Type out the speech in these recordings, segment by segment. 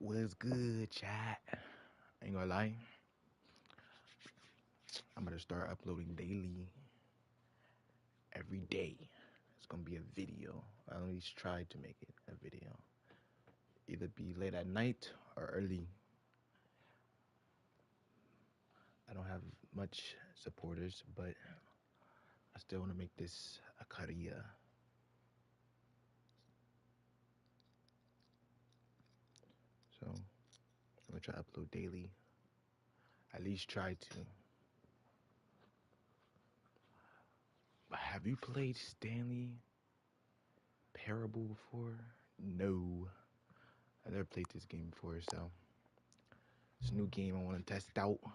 What's good, chat? Ain't gonna lie. I'm gonna start uploading daily, every day. It's gonna be a video. I at least try to make it a video. Either be late at night or early. I don't have much supporters, but I still want to make this a career. So I'm gonna try to upload daily. At least try to. But have you played Stanley Parable before? No. I never played this game before, so it's a new game I want to test out. I'm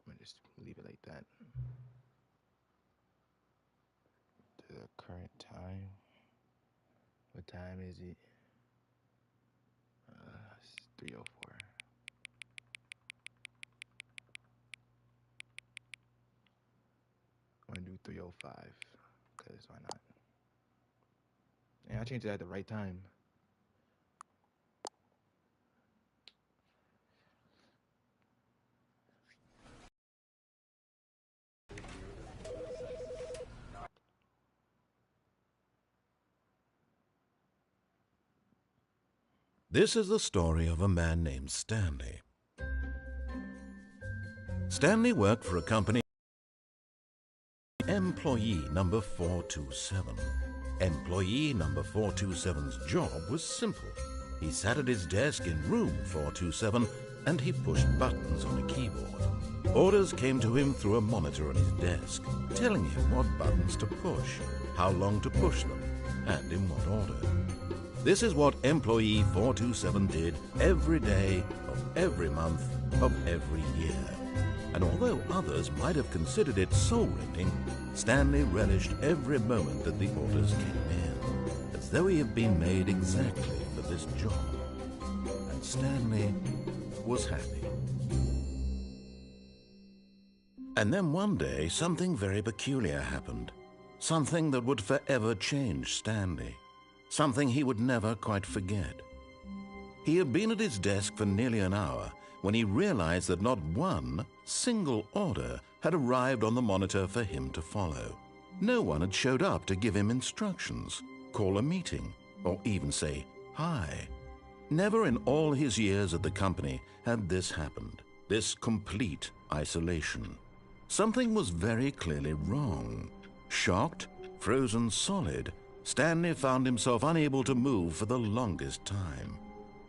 gonna just leave it like that. To the current time. What time is it? It's 3:04. I'm gonna do 3:05, cause why not? And I changed it at the right time. This is the story of a man named Stanley. Stanley worked for a company, employee number 427. Employee number 427's job was simple. He sat at his desk in room 427 and he pushed buttons on a keyboard. Orders came to him through a monitor on his desk, telling him what buttons to push, how long to push them, and in what order. This is what employee 427 did every day of every month of every year. And although others might have considered it soul-rending, Stanley relished every moment that the orders came in, as though he had been made exactly for this job. And Stanley was happy. And then one day, something very peculiar happened. Something that would forever change Stanley. Something he would never quite forget. He had been at his desk for nearly an hour when he realized that not one single order had arrived on the monitor for him to follow. No one had showed up to give him instructions, call a meeting, or even say hi. Never in all his years at the company had this happened, this complete isolation. Something was very clearly wrong. Shocked, frozen solid, Stanley found himself unable to move for the longest time.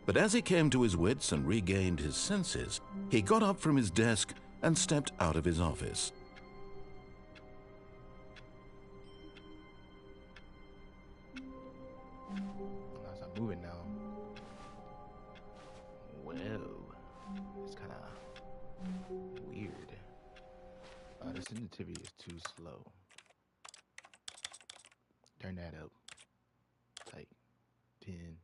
But as he came to his wits and regained his senses, he got up from his desk and stepped out of his office. I'm moving now. Whoa. It's kind of weird. The sensitivity is too slow. Turn that up. Like 10.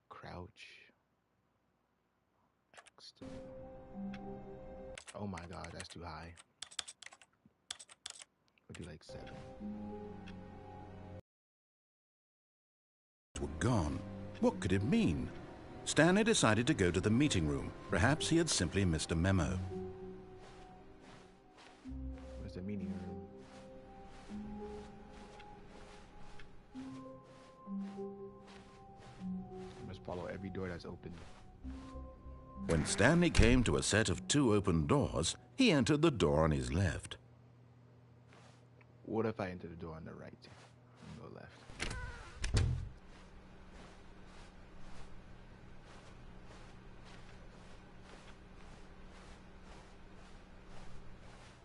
Crouch. Next. Oh my god, that's too high. We'll do like 7. Were gone. What could it mean? Stanley decided to go to the meeting room. Perhaps he had simply missed a memo. Where's the meeting room? I must follow every door that's open. When Stanley came to a set of 2 open doors, he entered the door on his left. What if I enter the door on the right and go left?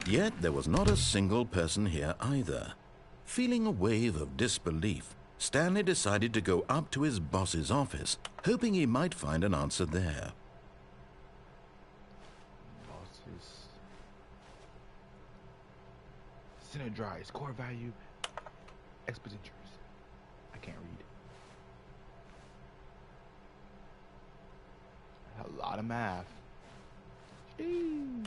Yet there was not a single person here either. Feeling a wave of disbelief, Stanley decided to go up to his boss's office, hoping he might find an answer there. Bosses. Synodrize, core value, expositures. I can't read. A lot of math. Sheesh.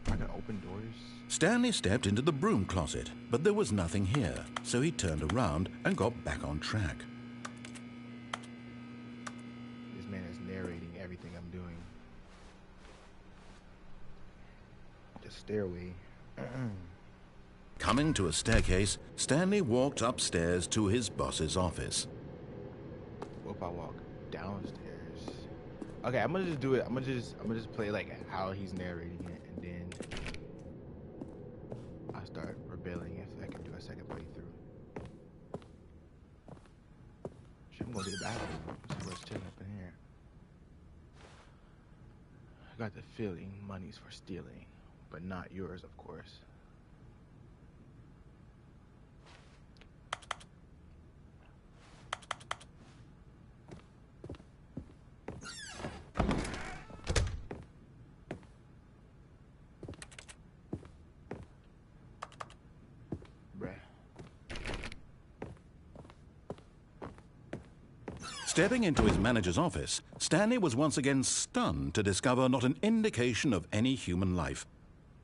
I can open doors? Stanley stepped into the broom closet, but there was nothing here, so he turned around and got back on track. This man is narrating everything I'm doing. The stairway. Coming to a staircase, Stanley walked upstairs to his boss's office. What if I walk downstairs? Okay, I'm gonna just do it. I'm gonna just play like how he's narrating it, and then I start rebelling if I can do a second playthrough. Shit, I'm going to the bathroom. See what's chilling up in here. I got the feeling money's for stealing, but not yours, of course. Stepping into his manager's office, Stanley was once again stunned to discover not an indication of any human life.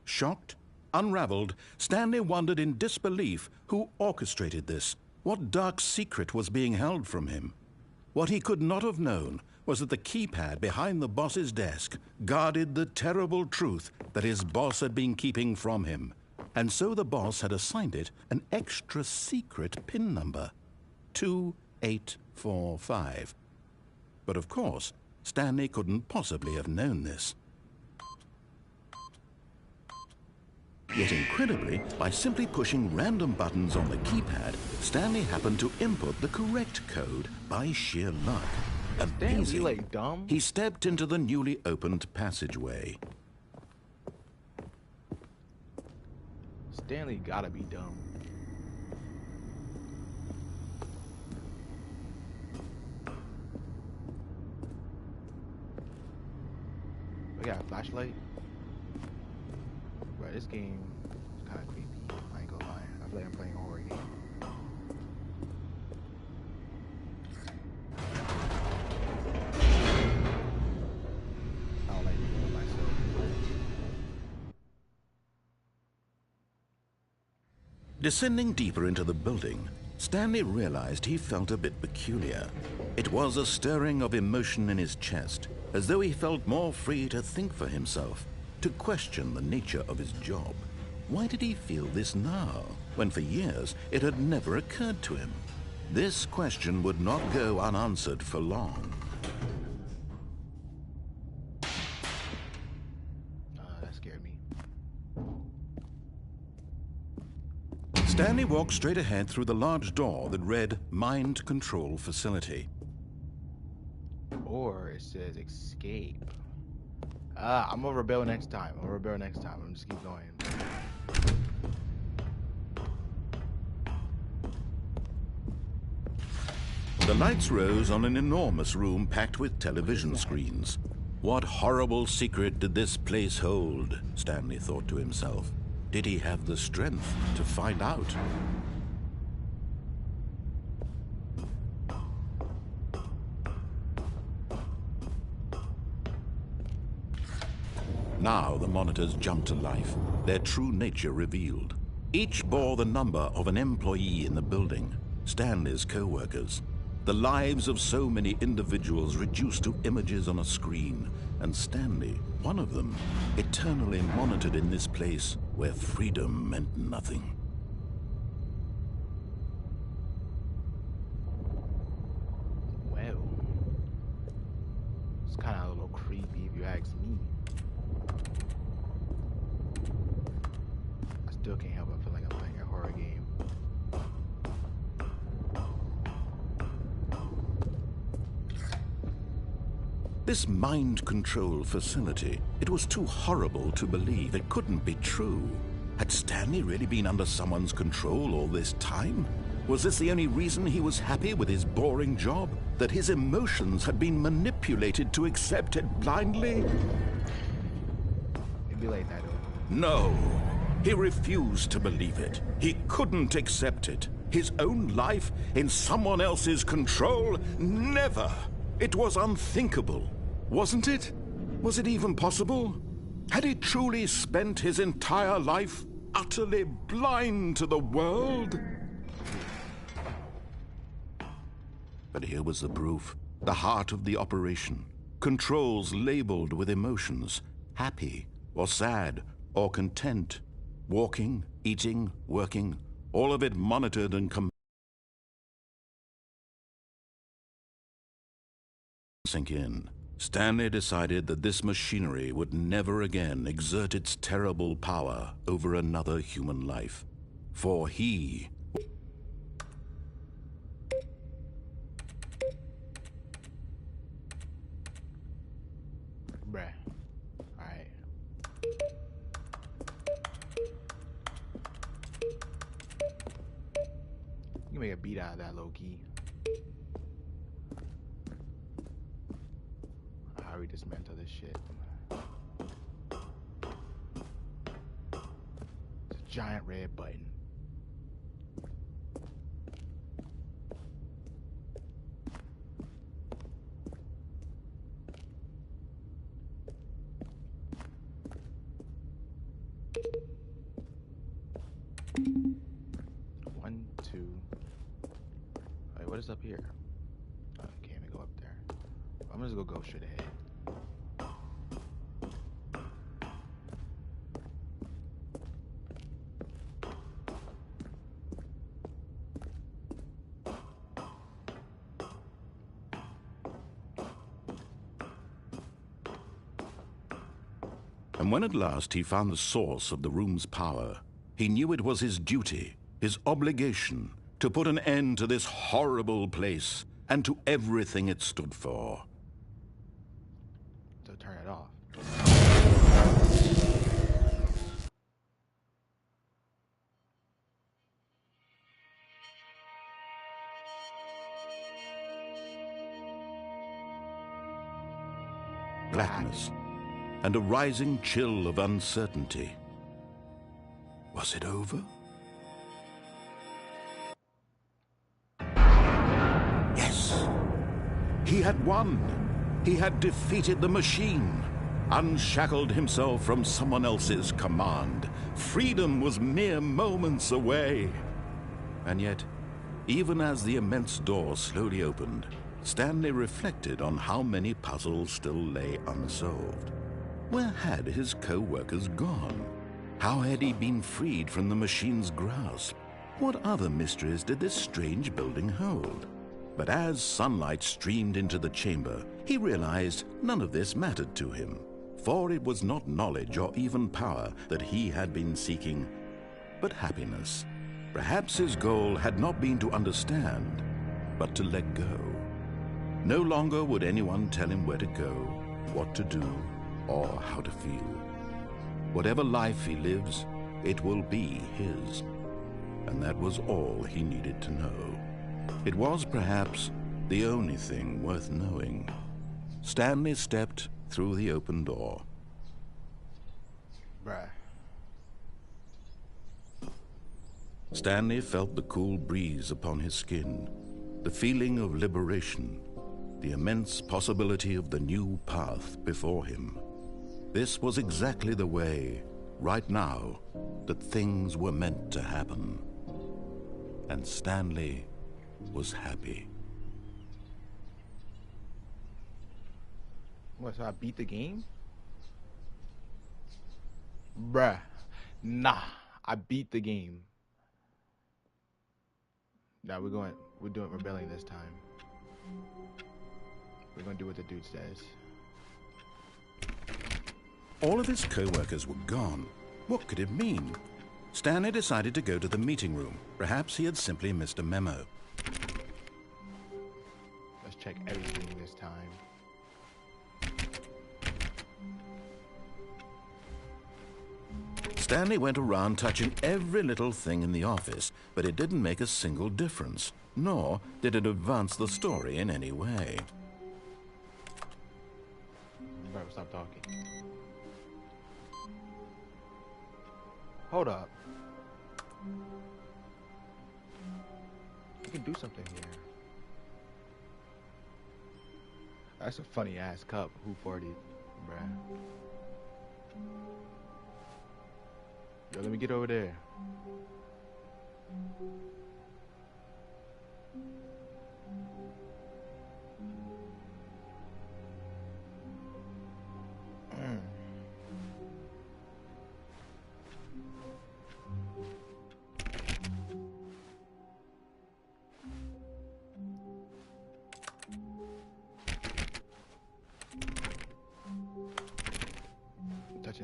Shocked, unraveled, Stanley wondered in disbelief who orchestrated this. What dark secret was being held from him? What he could not have known was that the keypad behind the boss's desk guarded the terrible truth that his boss had been keeping from him. And so the boss had assigned it an extra secret PIN number, 2845. But of course, Stanley couldn't possibly have known this. Yet incredibly, by simply pushing random buttons on the keypad, Stanley happened to input the correct code by sheer luck. Amazing. Like dumb? He stepped into the newly opened passageway. Stanley gotta be dumb. We got a flashlight. Bro, this game is kind of creepy. I ain't gonna lie. I feel like I'm playing a horror game. I don't like reading myself. Descending deeper into the building, Stanley realized he felt a bit peculiar. It was a stirring of emotion in his chest, as though he felt more free to think for himself, to question the nature of his job. Why did he feel this now, when for years it had never occurred to him? This question would not go unanswered for long. That scared me. Stanley walked straight ahead through the large door that read Mind Control Facility. Or it says escape. I'm gonna rebel next time. I'm gonna just keep going. The lights rose on an enormous room packed with television screens. What horrible secret did this place hold? Stanley thought to himself. Did he have the strength to find out? Now the monitors jumped to life, their true nature revealed. Each bore the number of an employee in the building, Stanley's co-workers. The lives of so many individuals reduced to images on a screen, and Stanley, one of them, eternally monitored in this place where freedom meant nothing. Well, it's kind of a little creepy if you ask me. I still can't help but feel like I'm playing a horror game. This mind control facility, it was too horrible to believe. It couldn't be true. Had Stanley really been under someone's control all this time? Was this the only reason he was happy with his boring job? That his emotions had been manipulated to accept it blindly? It'd be like that, though. No. He refused to believe it. He couldn't accept it. His own life in someone else's control? Never. It was unthinkable. Wasn't it? Was it even possible? Had he truly spent his entire life utterly blind to the world? But here was the proof, the heart of the operation. Controls labeled with emotions, happy or sad or content. Walking, eating, working, all of it monitored and sink in. Stanley decided that this machinery would never again exert its terrible power over another human life. For he... Bruh. Alright. You can make a beat out of that, low-key. How we dismantle this shit. It's a giant red button. One, two. Wait, what is up here? Oh, you can't even go up there. I'm just gonna go straight ahead. And when at last he found the source of the room's power, he knew it was his duty, his obligation, to put an end to this horrible place and to everything it stood for. So turn it off. Blackness and a rising chill of uncertainty. Was it over? Yes! He had won! He had defeated the machine, unshackled himself from someone else's command. Freedom was mere moments away. And yet, even as the immense door slowly opened, Stanley reflected on how many puzzles still lay unsolved. Where had his co-workers gone? How had he been freed from the machine's grasp? What other mysteries did this strange building hold? But as sunlight streamed into the chamber, he realized none of this mattered to him, for it was not knowledge or even power that he had been seeking, but happiness. Perhaps his goal had not been to understand, but to let go. No longer would anyone tell him where to go, what to do, or how to feel. Whatever life he lives, it will be his. And that was all he needed to know. It was perhaps the only thing worth knowing. Stanley stepped through the open door. Bruh. Stanley felt the cool breeze upon his skin, the feeling of liberation, the immense possibility of the new path before him. This was exactly the way, right now, that things were meant to happen. And Stanley was happy. What, so I beat the game? Bruh. Nah, I beat the game. Now we're doing rebellion this time. We're gonna do what the dude says. All of his co-workers were gone. What could it mean? Stanley decided to go to the meeting room. Perhaps he had simply missed a memo. Let's check everything this time. Stanley went around touching every little thing in the office, but it didn't make a single difference, nor did it advance the story in any way. Bro, stop talking. Hold up. You can do something here. That's a funny ass cup. Who farted, bruh? Yo, let me get over there.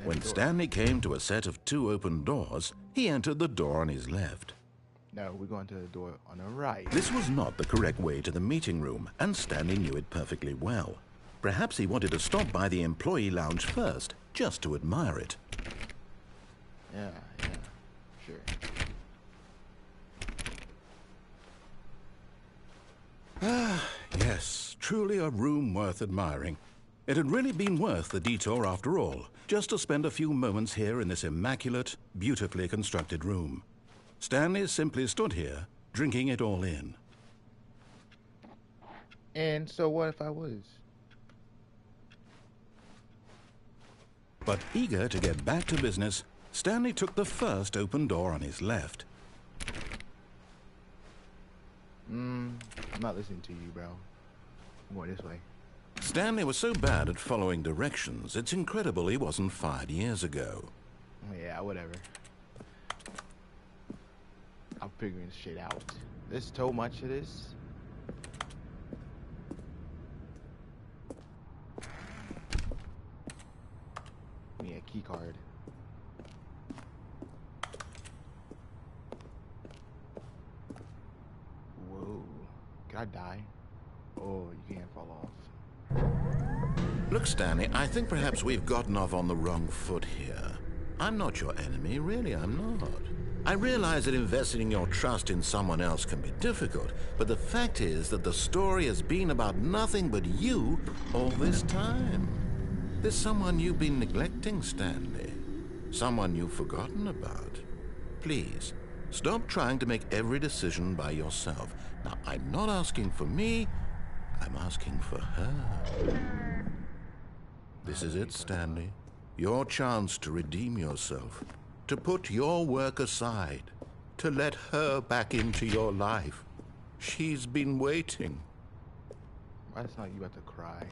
When Stanley came to a set of 2 open doors, he entered the door on his left. No, we're going to the door on the right. This was not the correct way to the meeting room, and Stanley knew it perfectly well. Perhaps he wanted to stop by the employee lounge first, just to admire it. Yeah, sure. Yes, truly a room worth admiring. It had really been worth the detour after all, just to spend a few moments here in this immaculate, beautifully constructed room. Stanley simply stood here, drinking it all in. And so what if I was? But eager to get back to business, Stanley took the first open door on his left. I'm not listening to you, bro. I'm going this way. Stanley was so bad at following directions, it's incredible he wasn't fired years ago. Yeah, whatever. I'm figuring this shit out. There's so much of this. Yeah, key card. Whoa. Can I die? Oh, you can't fall off. Look, Stanley, I think perhaps we've gotten off on the wrong foot here. I'm not your enemy, really, I'm not. I realize that investing your trust in someone else can be difficult, but the fact is that the story has been about nothing but you all this time. There's someone you've been neglecting, Stanley. Someone you've forgotten about. Please, stop trying to make every decision by yourself. Now, I'm not asking for me, I'm asking for her. This is it, Stanley. Your chance to redeem yourself. To put your work aside. To let her back into your life. She's been waiting. Why it's not you about to cry?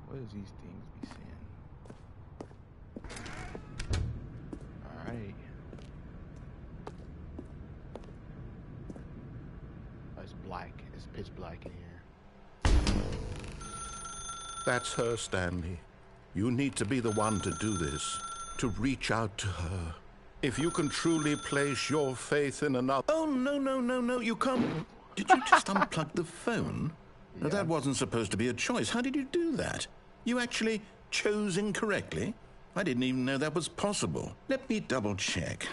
What does these things be saying? Alright. Oh, it's black. It's pitch black in here. That's her, Stanley. You need to be the one to do this. To reach out to her. If you can truly place your faith in another... Oh, no, you can't... Did you just unplug the phone? Yeah. Now, that wasn't supposed to be a choice. How did you do that? You actually chose incorrectly? I didn't even know that was possible. Let me double check.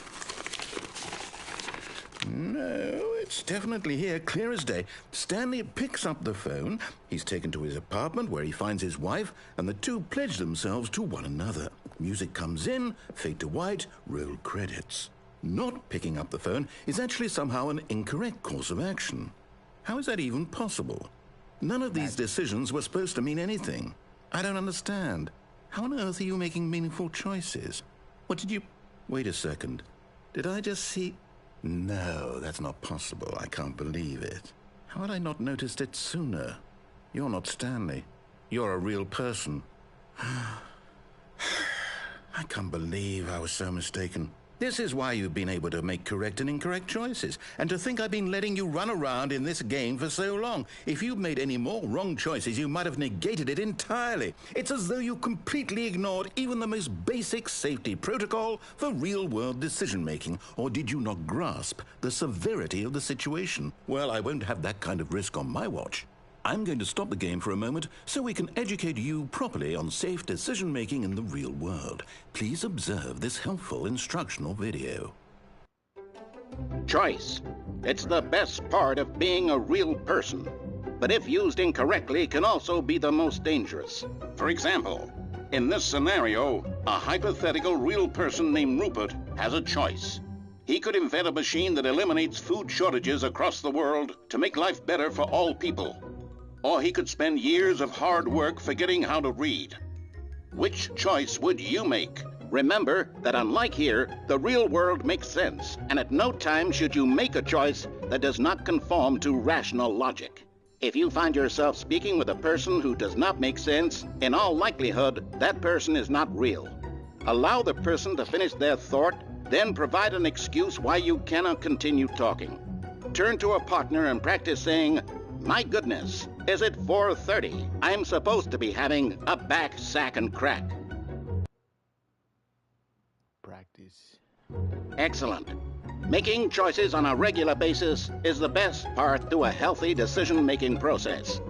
No, it's definitely here, clear as day. Stanley picks up the phone. He's taken to his apartment where he finds his wife, and the two pledge themselves to one another. Music comes in, fade to white, roll credits. Not picking up the phone is actually somehow an incorrect course of action. How is that even possible? None of these decisions were supposed to mean anything. I don't understand. How on earth are you making meaningful choices? What did you... Wait a second. Did I just see... No, that's not possible. I can't believe it. How had I not noticed it sooner? You're not Stanley. You're a real person. I can't believe I was so mistaken. This is why you've been able to make correct and incorrect choices. And to think I've been letting you run around in this game for so long. If you'd made any more wrong choices, you might have negated it entirely. It's as though you completely ignored even the most basic safety protocol for real-world decision-making. Or did you not grasp the severity of the situation? Well, I won't have that kind of risk on my watch. I'm going to stop the game for a moment so we can educate you properly on safe decision-making in the real world. Please observe this helpful instructional video. Choice. It's the best part of being a real person. But if used incorrectly, can also be the most dangerous. For example, in this scenario, a hypothetical real person named Rupert has a choice. He could invent a machine that eliminates food shortages across the world to make life better for all people. or he could spend years of hard work forgetting how to read. Which choice would you make? Remember that unlike here, the real world makes sense, and at no time should you make a choice that does not conform to rational logic. If you find yourself speaking with a person who does not make sense, in all likelihood, that person is not real. Allow the person to finish their thought, then provide an excuse why you cannot continue talking. Turn to a partner and practice saying, "My goodness, is it 4:30? I'm supposed to be having a back, sack, and crack." Practice. Excellent. Making choices on a regular basis is the best part to a healthy decision-making process.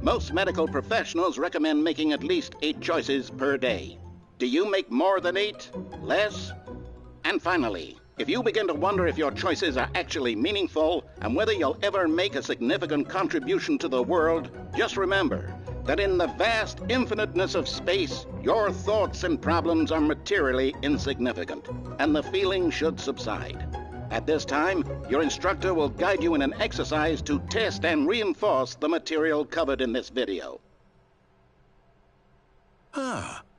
Most medical professionals recommend making at least 8 choices per day. Do you make more than 8? Less? And finally, if you begin to wonder if your choices are actually meaningful and whether you'll ever make a significant contribution to the world, just remember that in the vast infiniteness of space, your thoughts and problems are materially insignificant, and the feeling should subside. At this time, your instructor will guide you in an exercise to test and reinforce the material covered in this video.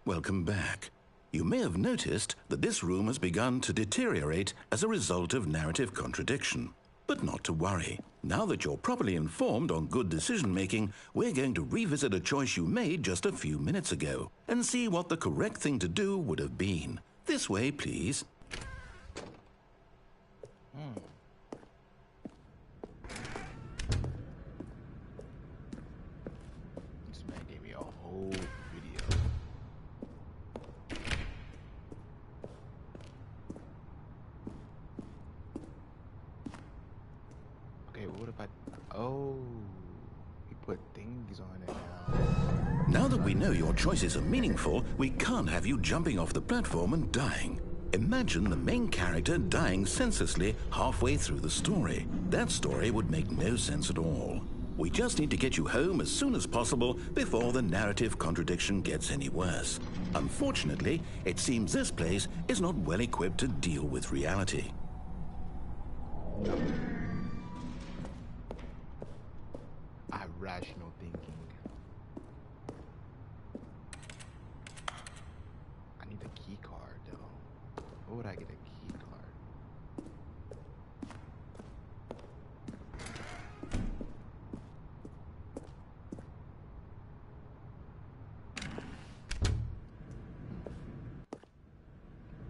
Welcome back. You may have noticed that this room has begun to deteriorate as a result of narrative contradiction. But not to worry. Now that you're properly informed on good decision-making, we're going to revisit a choice you made just a few minutes ago and see what the correct thing to do would have been. This way, please. This man gave me a whole video. Okay, what if I... Oh, he put things on it now. Now that we know your choices are meaningful, we can't have you jumping off the platform and dying. Imagine the main character dying senselessly halfway through the story. That story would make no sense at all. We just need to get you home as soon as possible before the narrative contradiction gets any worse. Unfortunately, it seems this place is not well equipped to deal with reality. Irrational thinking. I need a key card though. What would I get a key card?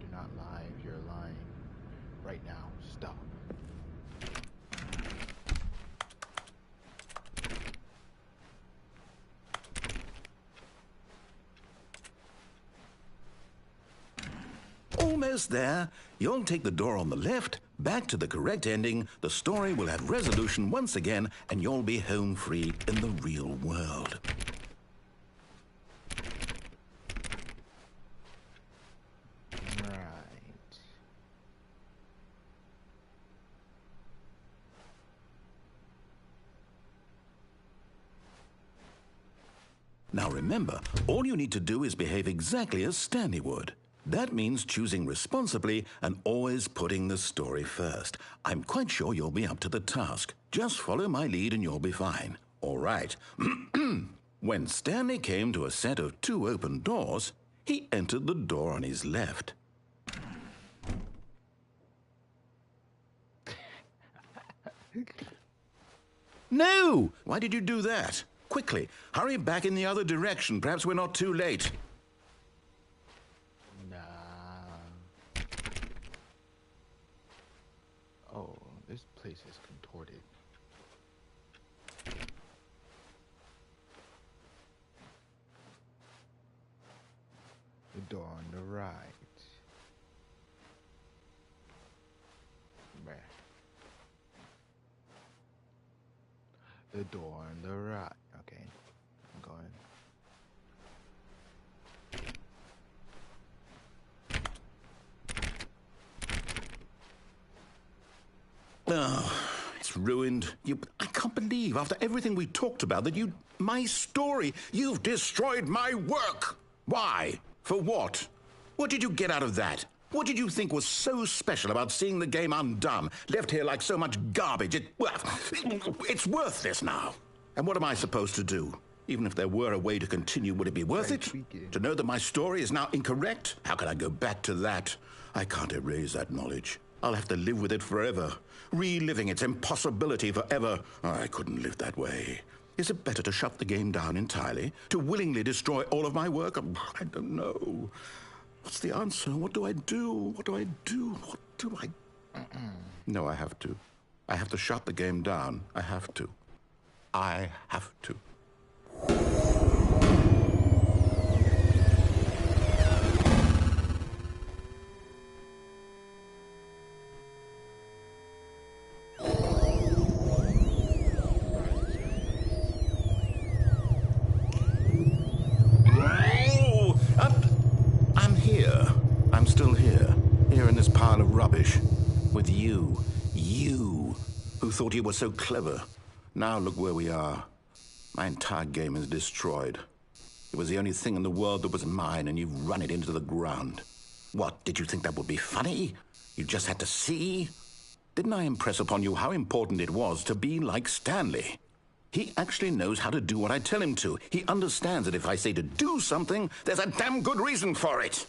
Do not lie if you're lying. Right now, stop. Almost there. You'll take the door on the left, back to the correct ending, the story will have resolution once again, and you'll be home free in the real world. Right. Now remember, all you need to do is behave exactly as Stanley would. That means choosing responsibly and always putting the story first. I'm quite sure you'll be up to the task. Just follow my lead and you'll be fine. All right. When Stanley came to a set of 2 open doors, he entered the door on his left. No! Why did you do that? Quickly, hurry back in the other direction. Perhaps we're not too late. Oh, this place is contorted. The door on the right. Meh. The door on the right. Okay, I'm going. Oh, it's ruined. I can't believe, after everything we talked about, that my story, you've destroyed my work. Why? For what? What did you get out of that? What did you think was so special about seeing the game undone, left here like so much garbage? It's worthless now. And what am I supposed to do? Even if there were a way to continue, would it be worth it? To know that my story is now incorrect? How can I go back to that? I can't erase that knowledge. I'll have to live with it forever, reliving its impossibility forever. I couldn't live that way. Is it better to shut the game down entirely? To willingly destroy all of my work? I don't know. What's the answer? What do I do? What do I do? What do I... No, I have to. I have to shut the game down. I have to. I have to. I'm here. I'm still here. Here in this pile of rubbish. With you. You, who thought you were so clever. Now look where we are. My entire game is destroyed. It was the only thing in the world that was mine, and you've run it into the ground. What, did you think that would be funny? You just had to see? Didn't I impress upon you how important it was to be like Stanley? He actually knows how to do what I tell him to. He understands that if I say to do something, there's a damn good reason for it.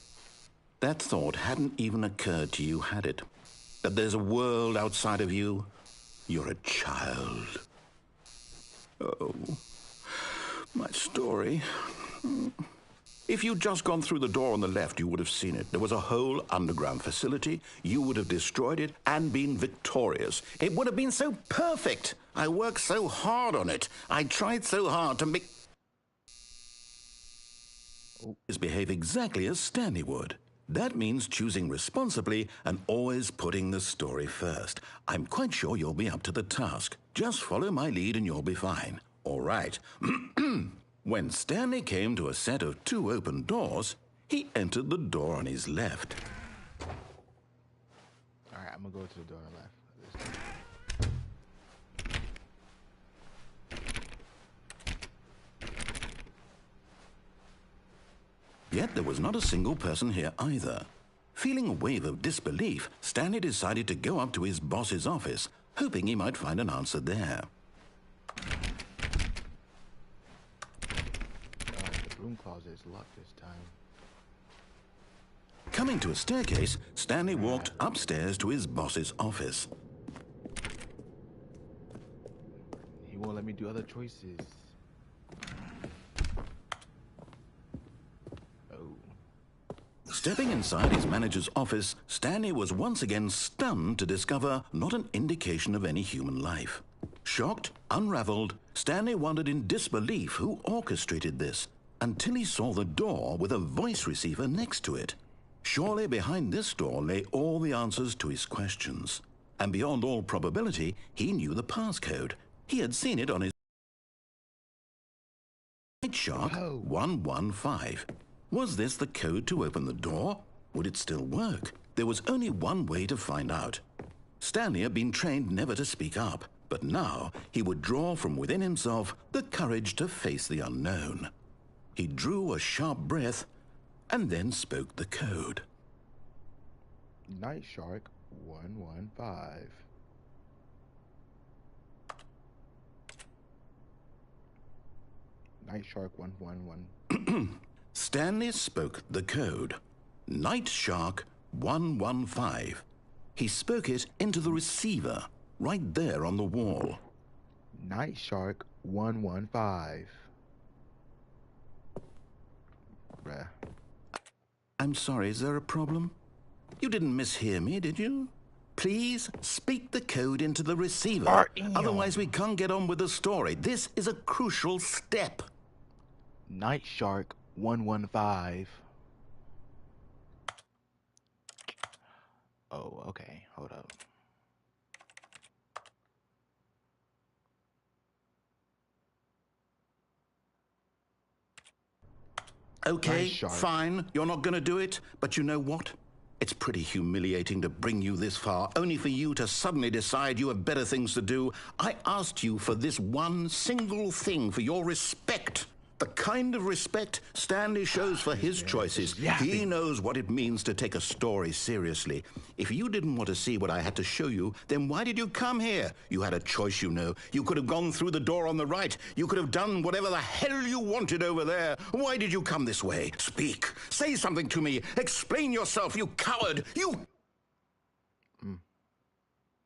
That thought hadn't even occurred to you, had it? That there's a world outside of you? You're a child. Oh, my story. If you'd just gone through the door on the left, you would have seen it. There was a whole underground facility. You would have destroyed it and been victorious. It would have been so perfect. I worked so hard on it. I tried so hard to make... behave exactly as Stanley would. That means choosing responsibly and always putting the story first. I'm quite sure you'll be up to the task. Just follow my lead and you'll be fine. All right. When Stanley came to a set of 2 open doors, he entered the door on his left. All right, I'm gonna go to the door on the left. Yet there was not a single person here either. Feeling a wave of disbelief, Stanley decided to go up to his boss's office, hoping he might find an answer there. The broom closet is locked this time. Coming to a staircase, Stanley walked upstairs to his boss's office. He won't let me do other choices. Stepping inside his manager's office, Stanley was once again stunned to discover not an indication of any human life. Shocked, unraveled, Stanley wondered in disbelief who orchestrated this, until he saw the door with a voice receiver next to it. Surely behind this door lay all the answers to his questions. And beyond all probability, he knew the passcode. He had seen it on his Night Shark 115. Was this the code to open the door? Would it still work? There was only one way to find out. Stanley had been trained never to speak up, but now he would draw from within himself the courage to face the unknown. He drew a sharp breath and then spoke the code. Night Shark 115. Night Shark 111. Stanley spoke the code. Night Shark 115. He spoke it into the receiver, right there on the wall. Night Shark 115. Bruh. I'm sorry, is there a problem? You didn't mishear me, did you? Please speak the code into the receiver. Otherwise, we can't get on with the story. This is a crucial step. Night Shark 115. Oh, okay. Hold up. Okay, fine. You're not going to do it. But you know what? It's pretty humiliating to bring you this far, only for you to suddenly decide you have better things to do. I asked you for this one single thing, for your respect. The kind of respect Stanley shows for his choices. He knows what it means to take a story seriously. If you didn't want to see what I had to show you, then why did you come here? You had a choice, you know. You could have gone through the door on the right. You could have done whatever the hell you wanted over there. Why did you come this way? Speak. Say something to me. Explain yourself, you coward. You...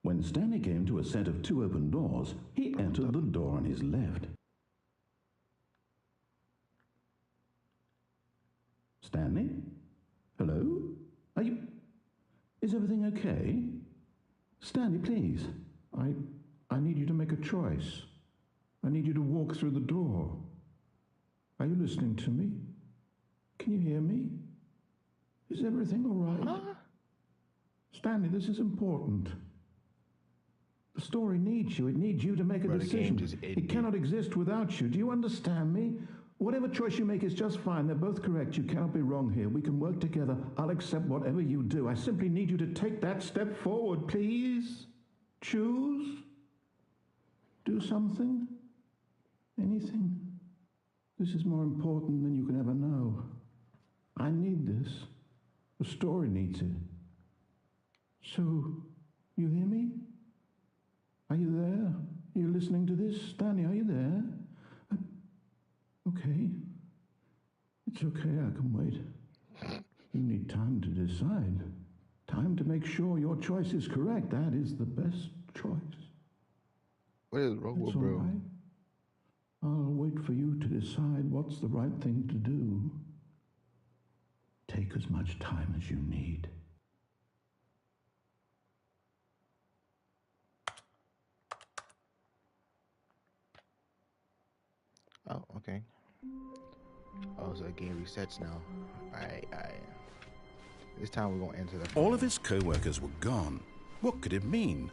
When Stanley came to a set of 2 open doors, he entered the door on his left. Stanley? Hello? Are you... Is everything okay? Stanley, please. I need you to make a choice. I need you to walk through the door. Are you listening to me? Can you hear me? Is everything all right? Huh? Stanley, this is important. The story needs you. It needs you to make a decision. It cannot exist without you. Do you understand me? Whatever choice you make is just fine. They're both correct. You cannot be wrong here. We can work together. I'll accept whatever you do. I simply need you to take that step forward, please. Choose. Do something. Anything. This is more important than you can ever know. I need this. The story needs it. So, you hear me? Are you there? Are you listening to this? Stanley, are you there? Okay. It's okay, I can wait. You need time to decide. Time to make sure your choice is correct. That is the best choice. What is wrong with It's all bro? right. I'll wait for you to decide what's the right thing to do. Take as much time as you need. Oh, okay. Oh, so the game resets now. Alright. This time we're gonna enter the phone. All of his co-workers were gone. What could it mean?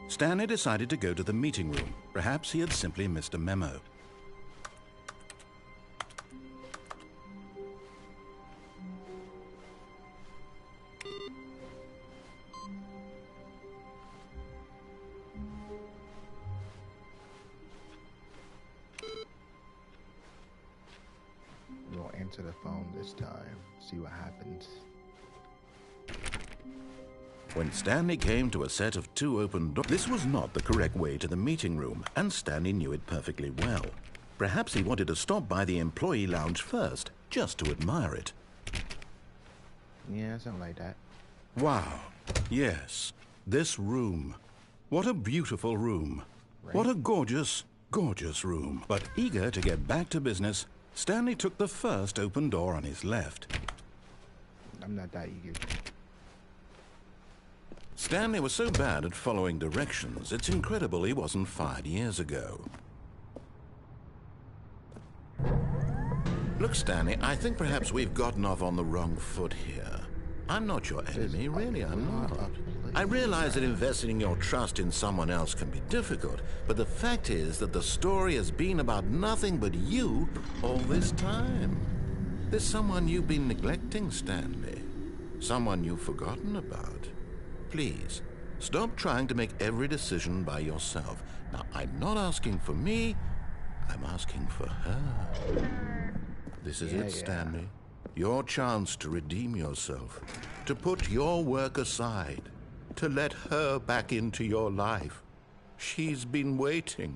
Stanley decided to go to the meeting room. Perhaps he had simply missed a memo. We're gonna enter the phone this time. See what happens. When Stanley came to a set of 2 open doors, this was not the correct way to the meeting room, and Stanley knew it perfectly well. Perhaps he wanted to stop by the employee lounge first, just to admire it. Yeah, something like that. Wow. Yes, this room. What a beautiful room. Right. What a gorgeous, gorgeous room. But eager to get back to business, Stanley took the first open door on his left. I'm not that eager. Stanley was so bad at following directions, it's incredible he wasn't fired years ago. Look, Stanley, I think perhaps we've gotten off on the wrong foot here. I'm not your enemy, really, I'm not. I realize that investing your trust in someone else can be difficult, but the fact is that the story has been about nothing but you all this time. There's someone you've been neglecting, Stanley. Someone you've forgotten about. Please, stop trying to make every decision by yourself. Now, I'm not asking for me, I'm asking for her. This is it, Stanley. Your chance to redeem yourself, to put your work aside, to let her back into your life. She's been waiting.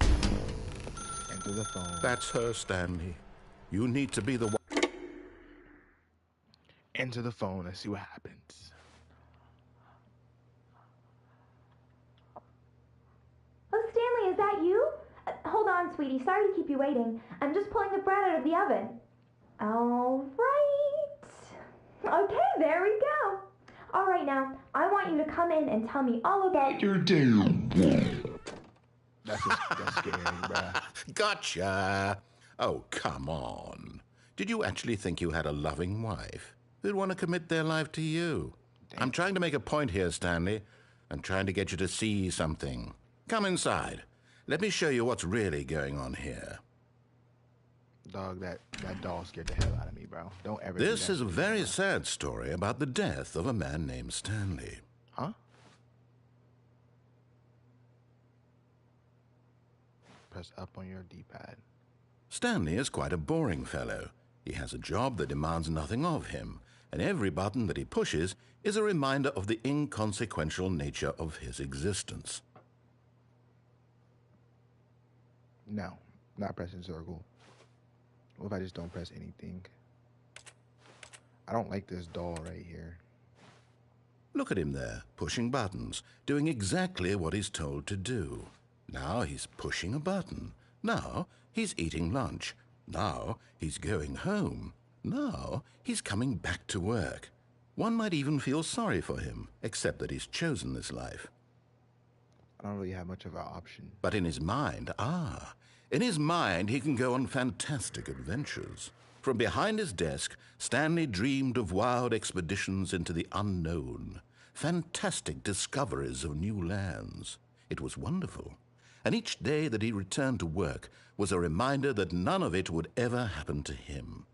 Enter the phone. That's her, Stanley. You need to be the one. Enter the phone and see what happens. Oh, Stanley, is that you? Hold on, sweetie. Sorry to keep you waiting. I'm just pulling the bread out of the oven. All right. Okay, there we go. All right, now, I want you to come in and tell me all about your day. That's scary, bruh. Gotcha. Oh, come on. Did you actually think you had a loving wife who'd want to commit their life to you? Damn. I'm trying to make a point here, Stanley. I'm trying to get you to see something. Come inside. Let me show you what's really going on here. Dog, that doll scared the hell out of me, bro. Don't ever do This that is a very sad story about the death of a man named Stanley. Huh? Press up on your D-pad. Stanley is quite a boring fellow. He has a job that demands nothing of him, and every button that he pushes is a reminder of the inconsequential nature of his existence. No, not pressing circle. What if I just don't press anything? I don't like this doll right here. Look at him there, pushing buttons, doing exactly what he's told to do. Now he's pushing a button. Now he's eating lunch. Now he's going home. Now he's coming back to work. One might even feel sorry for him, except that he's chosen this life. I don't really have much of an option. But in his mind, in his mind he can go on fantastic adventures. From behind his desk, Stanley dreamed of wild expeditions into the unknown, fantastic discoveries of new lands. It was wonderful, and each day that he returned to work was a reminder that none of it would ever happen to him.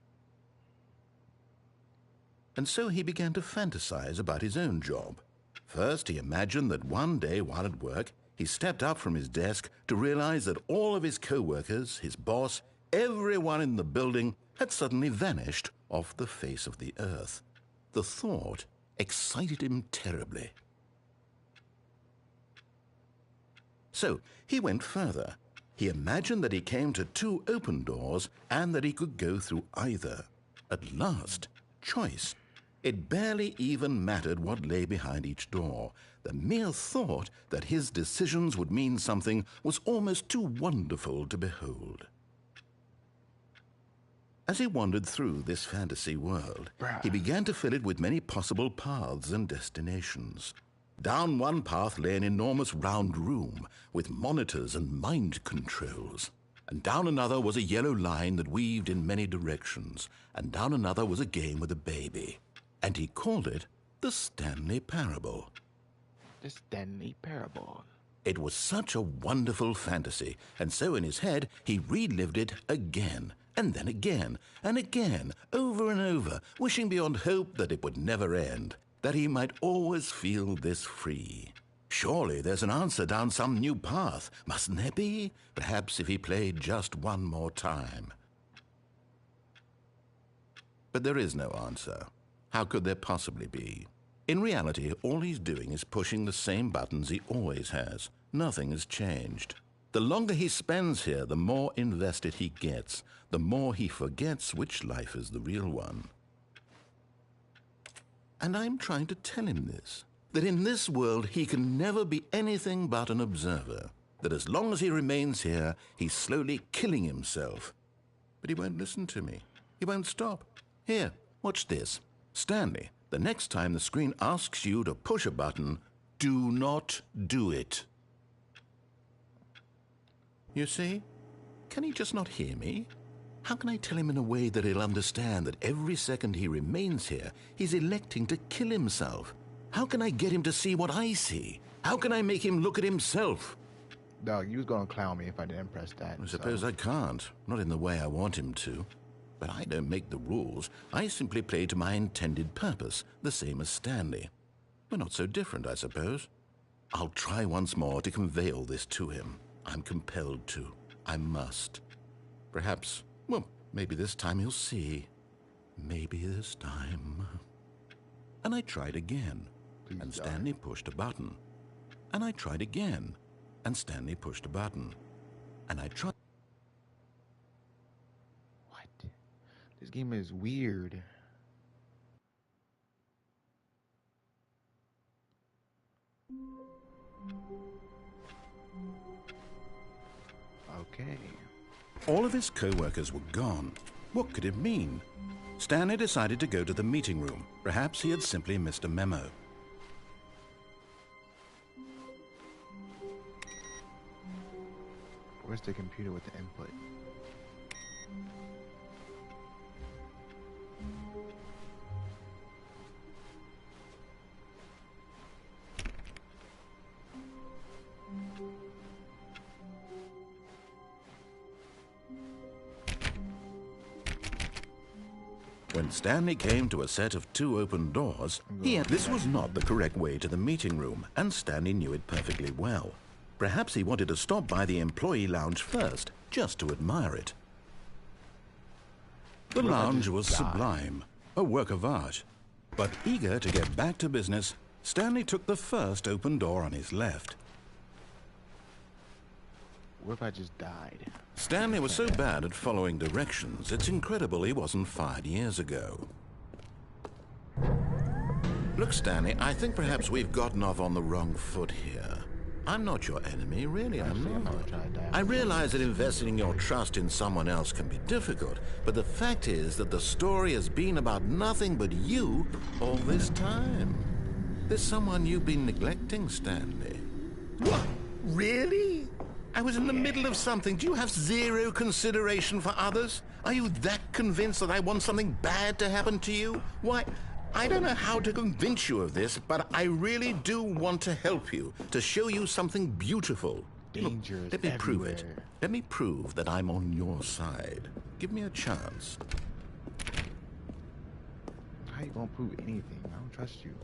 And so he began to fantasize about his own job. First, he imagined that one day while at work, he stepped up from his desk to realize that all of his co-workers, his boss, everyone in the building had suddenly vanished off the face of the earth. The thought excited him terribly. So he went further. He imagined that he came to 2 open doors and that he could go through either. At last, choice. It barely even mattered what lay behind each door. The mere thought that his decisions would mean something was almost too wonderful to behold. As he wandered through this fantasy world, he began to fill it with many possible paths and destinations. Down one path lay an enormous round room with monitors and mind controls. And down another was a yellow line that weaved in many directions. And down another was a game with a baby. And he called it the Stanley Parable. The Stanley Parable. It was such a wonderful fantasy, and so in his head he relived it again, and then again, and again, over and over, wishing beyond hope that it would never end, that he might always feel this free. Surely there's an answer down some new path, mustn't there be? Perhaps if he played just one more time. But there is no answer. How could there possibly be? In reality, all he's doing is pushing the same buttons he always has. Nothing has changed. The longer he spends here, the more invested he gets, the more he forgets which life is the real one. And I'm trying to tell him this, that in this world he can never be anything but an observer, that as long as he remains here, he's slowly killing himself. But he won't listen to me. He won't stop. Here, watch this. Stanley, the next time the screen asks you to push a button, do not do it. You see? Can he just not hear me? How can I tell him in a way that he'll understand that every second he remains here, he's electing to kill himself? How can I get him to see what I see? How can I make him look at himself? Dog, you was gonna clown me if I didn't press that. I suppose I can't. Not in the way I want him to. But I don't make the rules. I simply play to my intended purpose, the same as Stanley. We're not so different, I suppose. I'll try once more to convey all this to him. I'm compelled to. I must. Perhaps, well, maybe this time he'll see. Maybe this time. And I tried again, and Stanley pushed a button. And I tried again, and Stanley pushed a button. And I tried... This game is weird. Okay. All of his co-workers were gone. What could it mean? Stanley decided to go to the meeting room. Perhaps he had simply missed a memo. Where's the computer with the input? When Stanley came to a set of 2 open doors, this was not the correct way to the meeting room, and Stanley knew it perfectly well. Perhaps he wanted to stop by the employee lounge first, just to admire it. The lounge was sublime, a work of art. But eager to get back to business, Stanley took the first open door on his left. What if I just died? Stanley was so bad at following directions, it's incredible he wasn't fired years ago. Look, Stanley, I think perhaps we've gotten off on the wrong foot here. I'm not your enemy, really, I'm not. I realize that investing your trust in someone else can be difficult, but the fact is that the story has been about nothing but you all this time. There's someone you've been neglecting, Stanley. What? Really? I was in the middle of something. Do you have zero consideration for others? Are you that convinced that I want something bad to happen to you? Why, I don't know how to convince you of this, but I really do want to help you, to show you something beautiful. Danger is Let me prove everywhere. it. Let me prove that I'm on your side. Give me a chance. How you gonna prove anything? I don't trust you.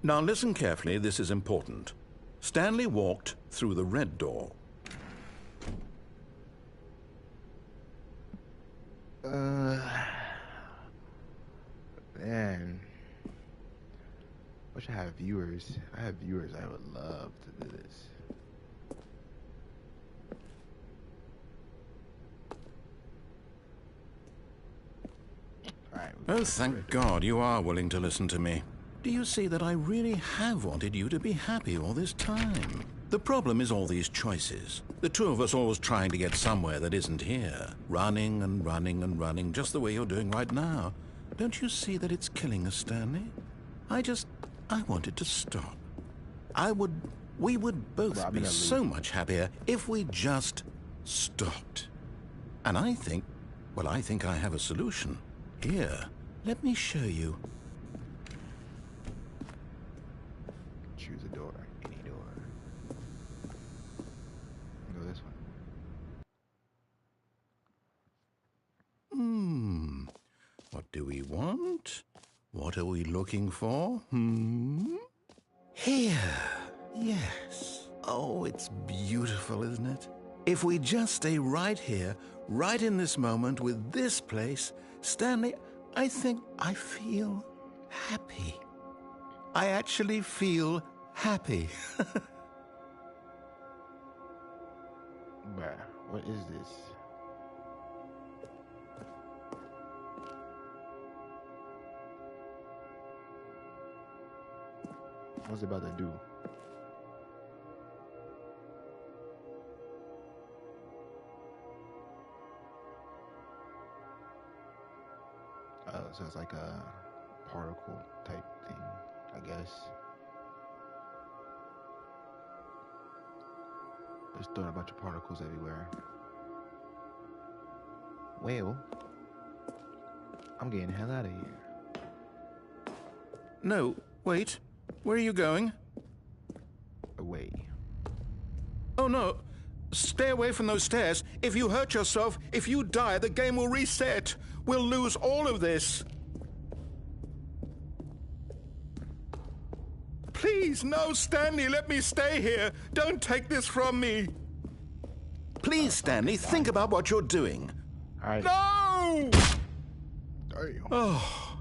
Now listen carefully, this is important. Stanley walked through the red door. Man. Wish I had viewers. I have viewers. I would love to do this. Alright. Oh, thank God you are willing to listen to me. Do you see that I really have wanted you to be happy all this time? The problem is all these choices. The two of us always trying to get somewhere that isn't here. Running and running and running, just the way you're doing right now. Don't you see that it's killing us, Stanley? I wanted to stop. We would both be so much happier if we just stopped. And I think I have a solution. Here, let me show you. Choose a door. Any door. Go this one. What do we want? What are we looking for? Here. Yes. Oh, it's beautiful, isn't it? If we just stay right here, right in this moment with this place, Stanley, I think I feel happy. I actually feel happy. Bruh, what is this? What's it about to do? So it's like a particle type thing, I guess. There's throwing a bunch of particles everywhere. Well, I'm getting the hell out of here. No, wait. Where are you going? Away. Oh, no. Stay away from those stairs. If you hurt yourself, if you die, the game will reset. We'll lose all of this. Please, no, Stanley, let me stay here. Don't take this from me. Please, Stanley, think about what you're doing. All right. No! Damn. Oh,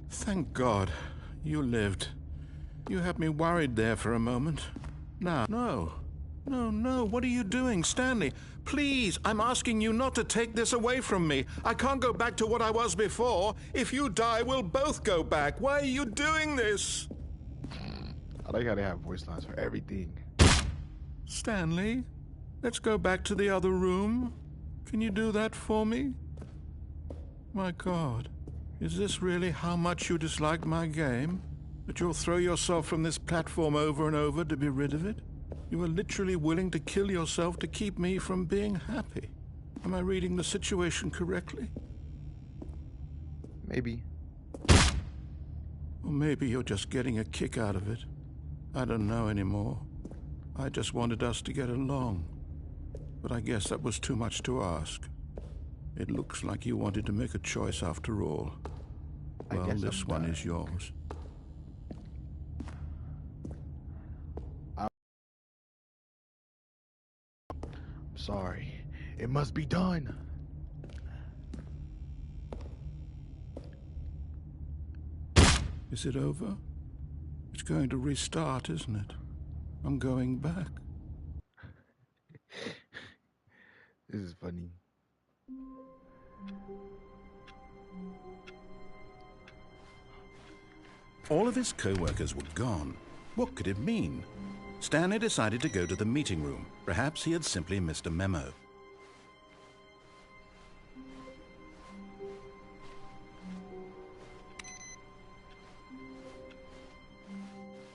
thank God you lived. You had me worried there for a moment. Now, no, what are you doing, Stanley? Please, I'm asking you not to take this away from me. I can't go back to what I was before. If you die, we'll both go back. Why are you doing this? I like how they have voice lines for everything. Stanley, let's go back to the other room. Can you do that for me? My God, is this really how much you dislike my game? That you'll throw yourself from this platform over and over to be rid of it? You are literally willing to kill yourself to keep me from being happy. Am I reading the situation correctly? Maybe. Or maybe you're just getting a kick out of it. I don't know anymore. I just wanted us to get along. But I guess that was too much to ask. It looks like you wanted to make a choice after all. Well, this one is yours. sorry. It must be done. Is it over? It's going to restart, isn't it? I'm going back. This is funny. All of his co-workers were gone. What could it mean? Stanley decided to go to the meeting room. Perhaps he had simply missed a memo.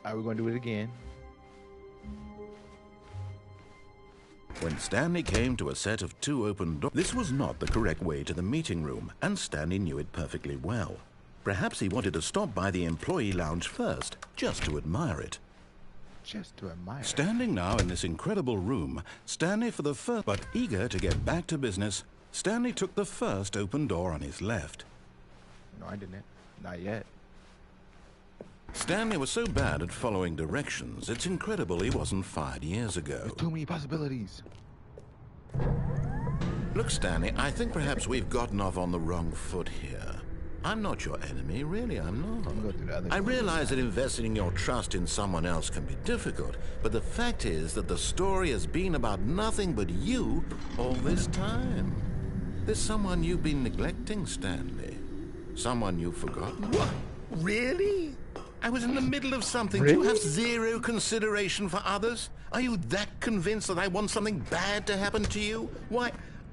Are we going to do it again? When Stanley came to a set of 2 open doors, this was not the correct way to the meeting room, and Stanley knew it perfectly well. Perhaps he wanted to stop by the employee lounge first, just to admire it. Just to admire. Standing now in this incredible room, Stanley for the first, but eager to get back to business, Stanley took the first open door on his left. No, I didn't. Not yet. Stanley was so bad at following directions, it's incredible he wasn't fired years ago. There's too many possibilities. Look, Stanley, I think perhaps we've gotten off on the wrong foot here. I'm not your enemy, really, I'm not. I realize that investing your trust in someone else can be difficult, but the fact is that the story has been about nothing but you all this time. There's someone you've been neglecting, Stanley. Someone you've forgotten. What? Really? I was in the middle of something. Really? Do you have zero consideration for others? Are you that convinced that I want something bad to happen to you? Why,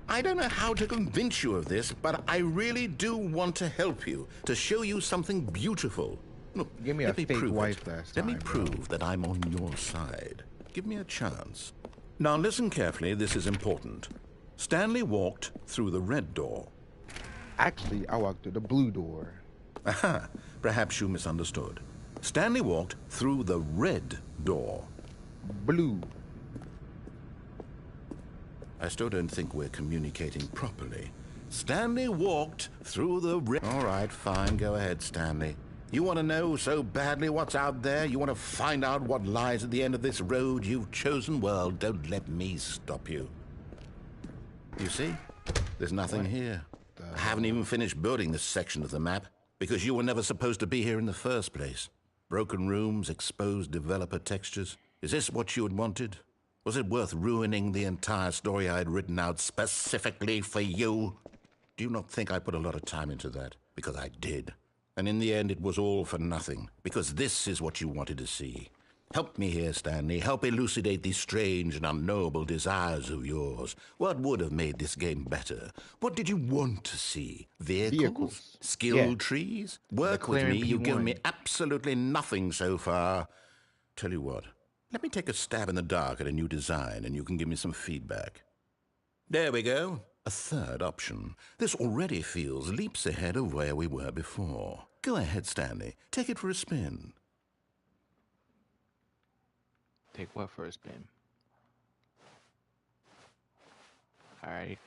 I don't know how to convince you of this, but I really do want to help you, to show you something beautiful. Look, Give me a fake wife last Let me time, prove that I'm on your side. Give me a chance. Now listen carefully, this is important. Stanley walked through the red door. Actually, I walked through the blue door. Aha, perhaps you misunderstood. Stanley walked through the red door. Blue. I still don't think we're communicating properly. Stanley walked through the red... All right, fine, go ahead, Stanley. You want to know so badly what's out there? You want to find out what lies at the end of this road you've chosen? Well, don't let me stop you. You see? There's nothing here. I haven't even finished building this section of the map, because you were never supposed to be here in the first place. Broken rooms, exposed developer textures. Is this what you had wanted? Was it worth ruining the entire story I had written out specifically for you? Do you not think I put a lot of time into that? Because I did. And in the end, it was all for nothing, because this is what you wanted to see. Help me here, Stanley. Help elucidate these strange and unknowable desires of yours. What would have made this game better? What did you want to see? Vehicles? Skill trees? Work with me. You've given me absolutely nothing so far. Tell you what, let me take a stab in the dark at a new design, and you can give me some feedback. There we go. A third option. This already feels leaps ahead of where we were before. Go ahead, Stanley. Take it for a spin. Take what for a spin? Alright.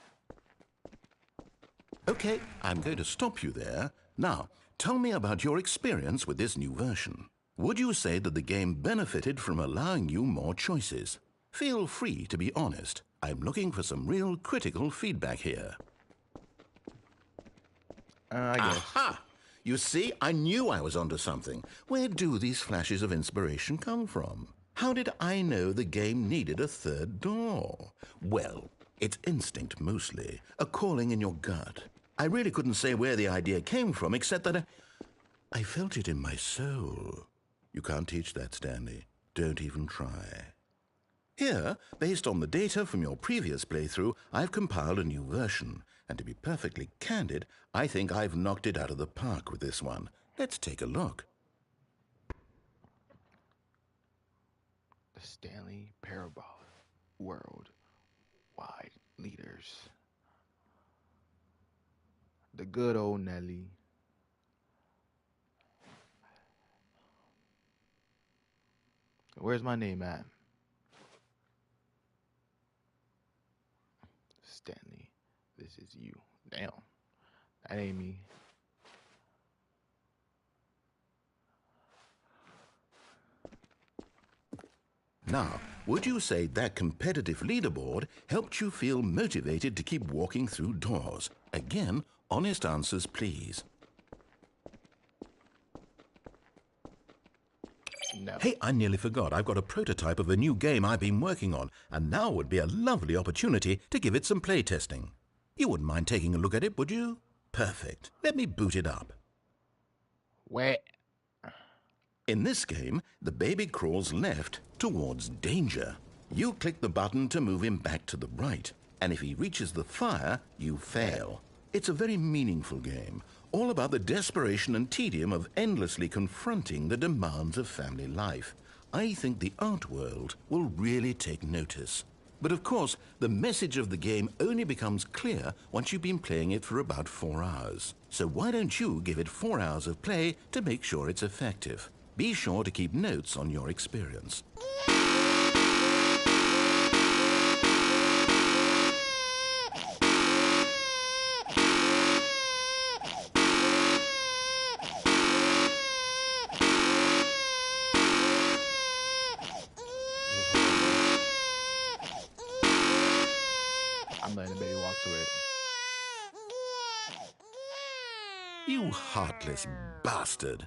Okay, I'm going to stop you there. Now, tell me about your experience with this new version. Would you say that the game benefited from allowing you more choices? Feel free to be honest. I'm looking for some real critical feedback here. I guess. Aha! You see, I knew I was onto something. Where do these flashes of inspiration come from? How did I know the game needed a third door? Well, it's instinct mostly, a calling in your gut. I really couldn't say where the idea came from, except that I felt it in my soul. You can't teach that, Stanley. Don't even try. Here, based on the data from your previous playthrough, I've compiled a new version. And to be perfectly candid, I think I've knocked it out of the park with this one. Let's take a look. The Stanley Parable World Wide Leaders. The good old Nelly. Where's my name at? Stanley. This is you. Damn. That ain't me. Now, would you say that competitive leaderboard helped you feel motivated to keep walking through doors? Again, honest answers, please. No. Hey, I nearly forgot. I've got a prototype of a new game I've been working on, and now would be a lovely opportunity to give it some playtesting. You wouldn't mind taking a look at it, would you? Perfect. Let me boot it up. Where? In this game, the baby crawls left towards danger. You click the button to move him back to the right, and if he reaches the fire, you fail. It's a very meaningful game, all about the desperation and tedium of endlessly confronting the demands of family life. I think the art world will really take notice. But of course, the message of the game only becomes clear once you've been playing it for about 4 hours. So why don't you give it 4 hours of play to make sure it's effective? Be sure to keep notes on your experience. I'm letting the baby walk to it. You heartless bastard.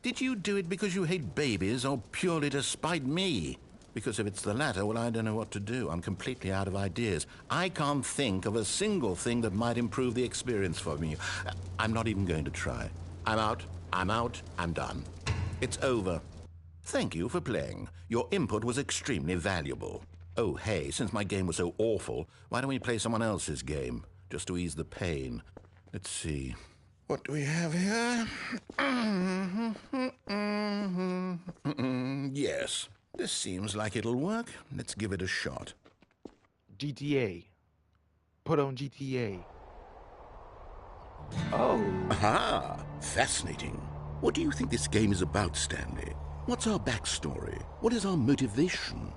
Did you do it because you hate babies or purely to spite me? Because if it's the latter, well, I don't know what to do. I'm completely out of ideas. I can't think of a single thing that might improve the experience for me. I'm not even going to try. I'm out, I'm done. It's over. Thank you for playing. Your input was extremely valuable. Oh, hey, since my game was so awful, why don't we play someone else's game, just to ease the pain? Let's see. What do we have here? Yes, this seems like it'll work. Let's give it a shot. GTA. Put on GTA. Oh. Aha! Fascinating. What do you think this game is about, Stanley? What's our backstory? What is our motivation?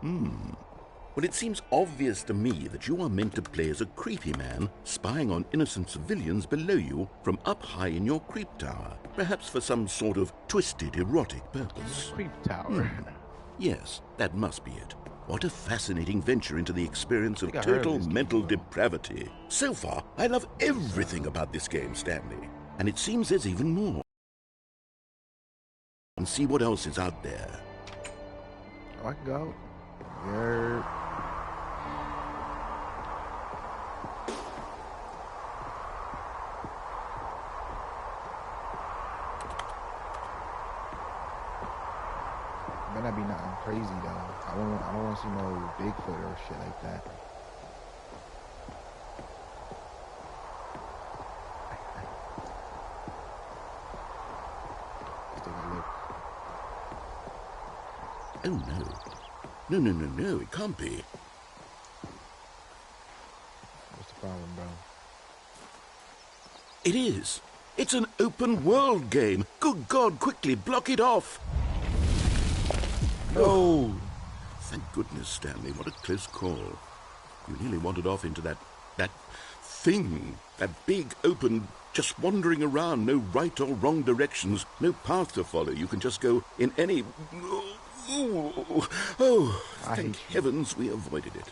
Well, it seems obvious to me that you are meant to play as a creepy man spying on innocent civilians below you from up high in your creep tower, perhaps for some sort of twisted, erotic purpose. Creep tower. Yes, that must be it. What a fascinating venture into the experience of I heard of total this game, mental though. depravity. So far, I love everything about this game, Stanley. And it seems there's even more. And see what else is out there. Oh, I can go. Yeah. Better not be nothing crazy though. I don't want to see no Bigfoot or shit like that. Let's take a look. Oh, no. No, it can't be. What's the problem, bro? It is. It's an open world game. Good God, quickly, block it off. No. Thank goodness, Stanley. What a close call. You nearly wandered off into that thing. That big, open, just wandering around. No right or wrong directions. No path to follow. You can just go in any... Oh, thank heavens we avoided it.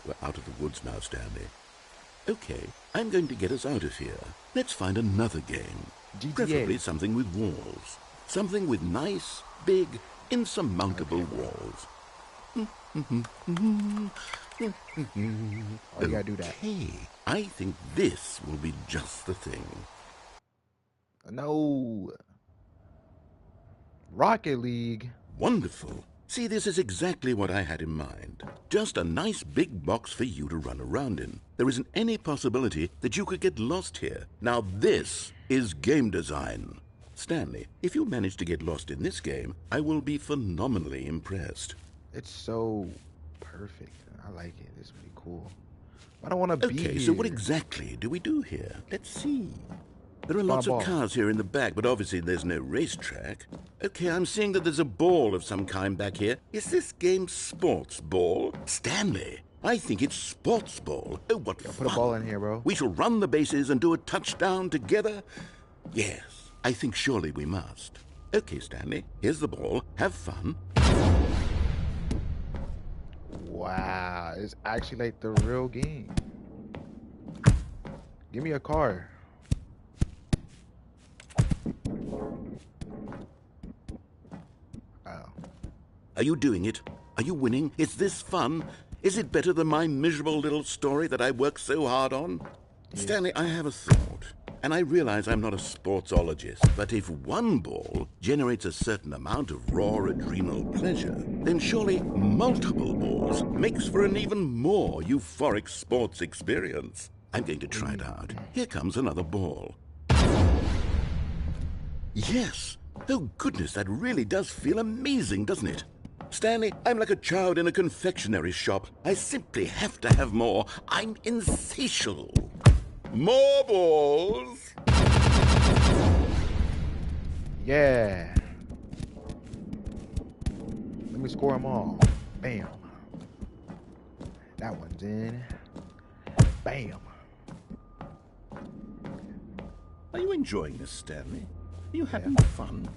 We're out of the woods now, Stanley. Okay, I'm going to get us out of here. Let's find another game. GTA. Preferably something with walls. Something with nice, big, insurmountable walls. Oh, you gotta do that. Okay, I think this will be just the thing. No. Rocket League. Wonderful. See, this is exactly what I had in mind. Just a nice big box for you to run around in. There isn't any possibility that you could get lost here. Now this is game design. Stanley, if you manage to get lost in this game, I will be phenomenally impressed. It's so perfect. I like it. It's really cool. I don't want to be here. Okay, so what exactly do we do here? Let's see. There are lots of cars here in the back, but obviously there's no racetrack. Okay, I'm seeing that there's a ball of some kind back here. Is this game sports ball? Stanley, I think it's sports ball. Oh, what fun. Put a ball in here, bro. We shall run the bases and do a touchdown together? Yes, I think surely we must. Okay, Stanley, here's the ball. Have fun. Wow, it's actually like the real game. Give me a car. Oh. Are you doing it? Are you winning? Is this fun? Is it better than my miserable little story that I worked so hard on? Yeah. Stanley, I have a thought. And I realize I'm not a sportsologist, but if one ball generates a certain amount of raw adrenal pleasure, then surely multiple balls makes for an even more euphoric sports experience. I'm going to try it out. Here comes another ball. Yes! Oh goodness, that really does feel amazing, doesn't it? Stanley, I'm like a child in a confectionery shop. I simply have to have more. I'm insatiable. More balls! Yeah. Let me score them all. Bam. That one's in. Bam. Are you enjoying this, Stanley? Are you having fun?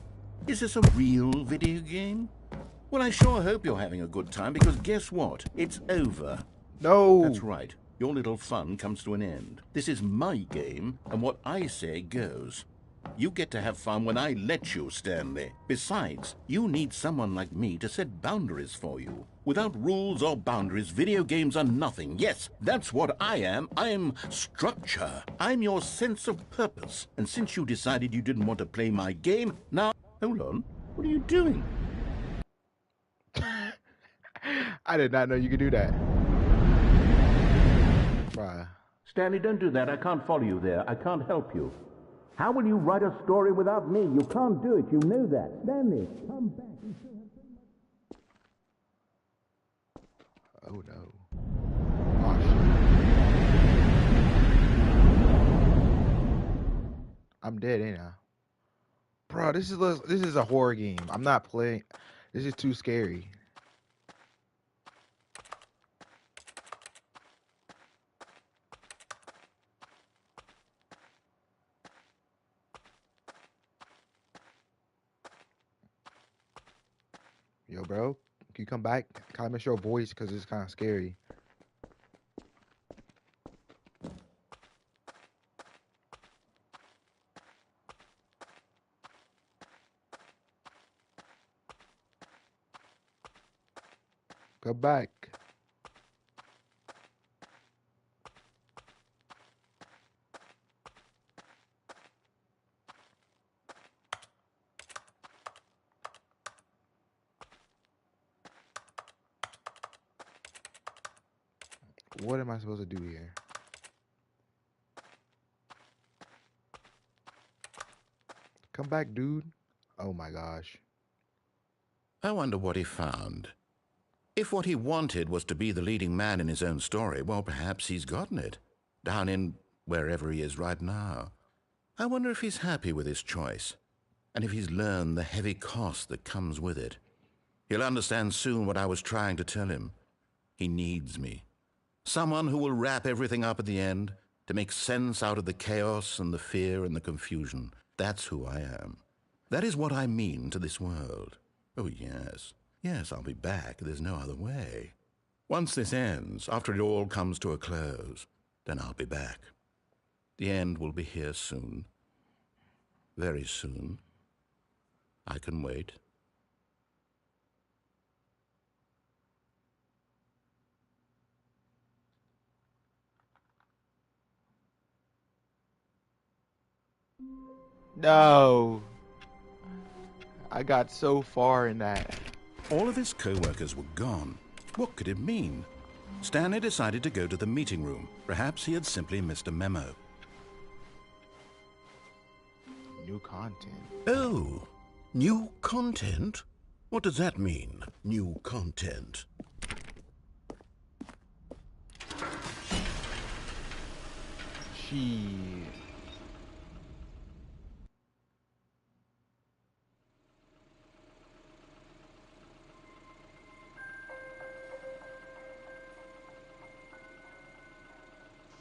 Is this a real video game? Well, I sure hope you're having a good time, because guess what? It's over. No. That's right. Your little fun comes to an end. This is my game, and what I say goes. You get to have fun when I let you, Stanley. Besides, you need someone like me to set boundaries for you. Without rules or boundaries, video games are nothing. Yes, that's what I am. I'm structure. I'm your sense of purpose. And since you decided you didn't want to play my game, now... Hold on. What are you doing? I did not know you could do that. Bruh. Stanley, don't do that. I can't follow you there. I can't help you. How will you write a story without me? You can't do it. You know that. Stanley, come back. Oh no. Oh shit. I'm dead, ain't I? Bro, this is a horror game. I'm not playing. This is too scary. Yo, bro, can you come back? Kind of miss your voice because it's kind of scary. Come back. What am I supposed to do here? Come back, dude. Oh my gosh. I wonder what he found. If what he wanted was to be the leading man in his own story, well, perhaps he's gotten it. Down in wherever he is right now. I wonder if he's happy with his choice, and if he's learned the heavy cost that comes with it. He'll understand soon what I was trying to tell him. He needs me. Someone who will wrap everything up at the end, to make sense out of the chaos and the fear and the confusion. That's who I am. That is what I mean to this world. Oh, yes. Yes, I'll be back. There's no other way. Once this ends, after it all comes to a close, then I'll be back. The end will be here soon. Very soon. I can wait. No. I got so far in that. All of his co-workers were gone. What could it mean? Stanley decided to go to the meeting room. Perhaps he had simply missed a memo. New content. Oh, new content? What does that mean, new content? She.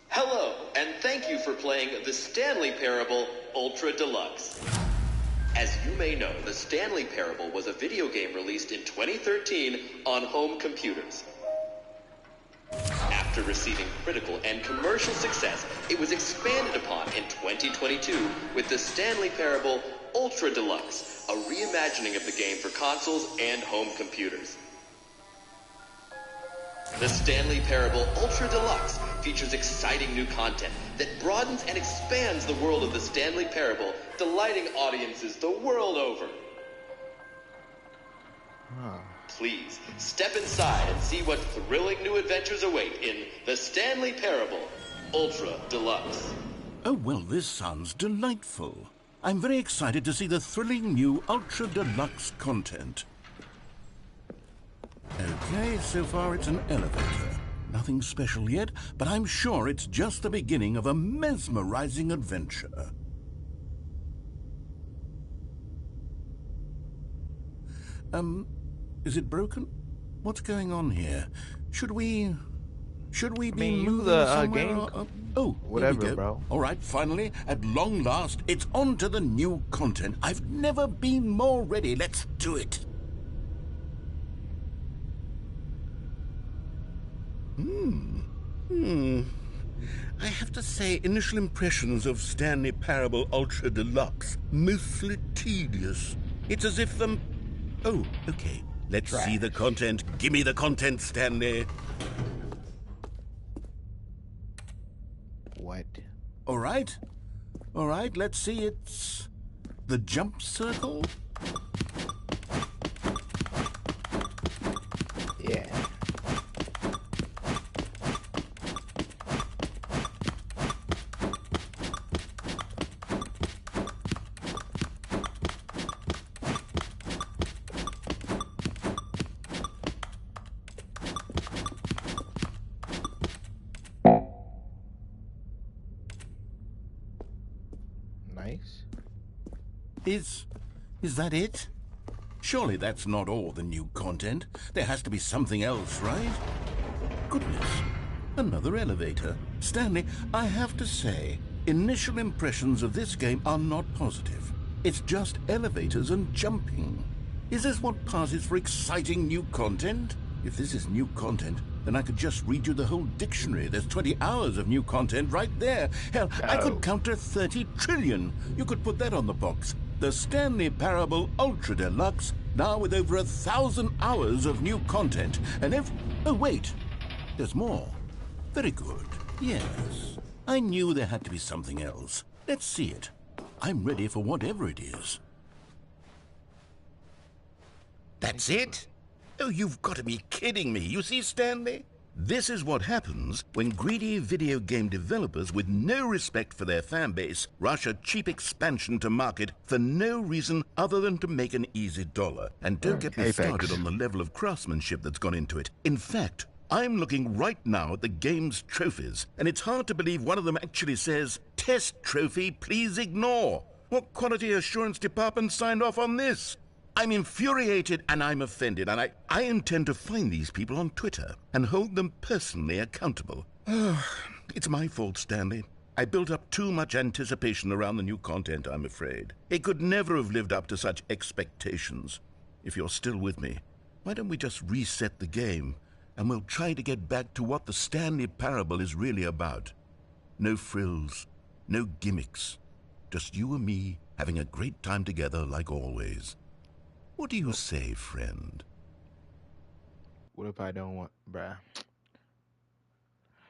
Hello, and thank you for playing the Stanley Parable Ultra Deluxe. As you may know, the Stanley Parable was a video game released in 2013 on home computers. After receiving critical and commercial success, it was expanded upon in 2022 with the Stanley Parable Ultra Deluxe, a reimagining of the game for consoles and home computers. The Stanley Parable Ultra Deluxe features exciting new content that broadens and expands the world of the Stanley Parable, delighting audiences the world over. Please, step inside and see what thrilling new adventures await in the Stanley Parable Ultra Deluxe. Oh, well, this sounds delightful. I'm very excited to see the thrilling new Ultra Deluxe content. Okay, so far it's an elevator. Nothing special yet, but I'm sure it's just the beginning of a mesmerizing adventure. Is it broken? What's going on here? Should we be moving somewhere? Game? Oh, whatever, here we go. bro. All right, finally, at long last, it's on to the new content. I've never been more ready. Let's do it. I have to say, initial impressions of Stanley Parable Ultra Deluxe, mostly tedious. It's as if Oh, okay. Let's see the content. Give me the content, Stanley. What? All right, let's see. It's the jump circle. Yeah. Nice. Is that it? Surely that's not all the new content. There has to be something else, right? Goodness, another elevator. Stanley, I have to say, initial impressions of this game are not positive. It's just elevators and jumping. Is this what passes for exciting new content? If this is new content, then I could just read you the whole dictionary. There's 20 hours of new content right there. Hell, I could count to 30 trillion. You could put that on the box. The Stanley Parable Ultra Deluxe, now with over 1,000 hours of new content. And oh, wait. There's more. Very good. Yes. I knew there had to be something else. Let's see it. I'm ready for whatever it is. That's it? Oh, you've got to be kidding me. You see, Stanley? This is what happens when greedy video game developers with no respect for their fan base rush a cheap expansion to market for no reason other than to make an easy dollar. And don't get me started on the level of craftsmanship that's gone into it. In fact, I'm looking right now at the game's trophies, and it's hard to believe one of them actually says, "Test trophy, please ignore." What quality assurance department signed off on this? I'm infuriated and I'm offended, and I intend to find these people on Twitter and hold them personally accountable. It's my fault, Stanley. I built up too much anticipation around the new content, I'm afraid. It could never have lived up to such expectations. If you're still with me, why don't we just reset the game, and we'll try to get back to what the Stanley Parable is really about. No frills, no gimmicks. Just you and me having a great time together like always. What do you say, friend? What if I don't want, bruh?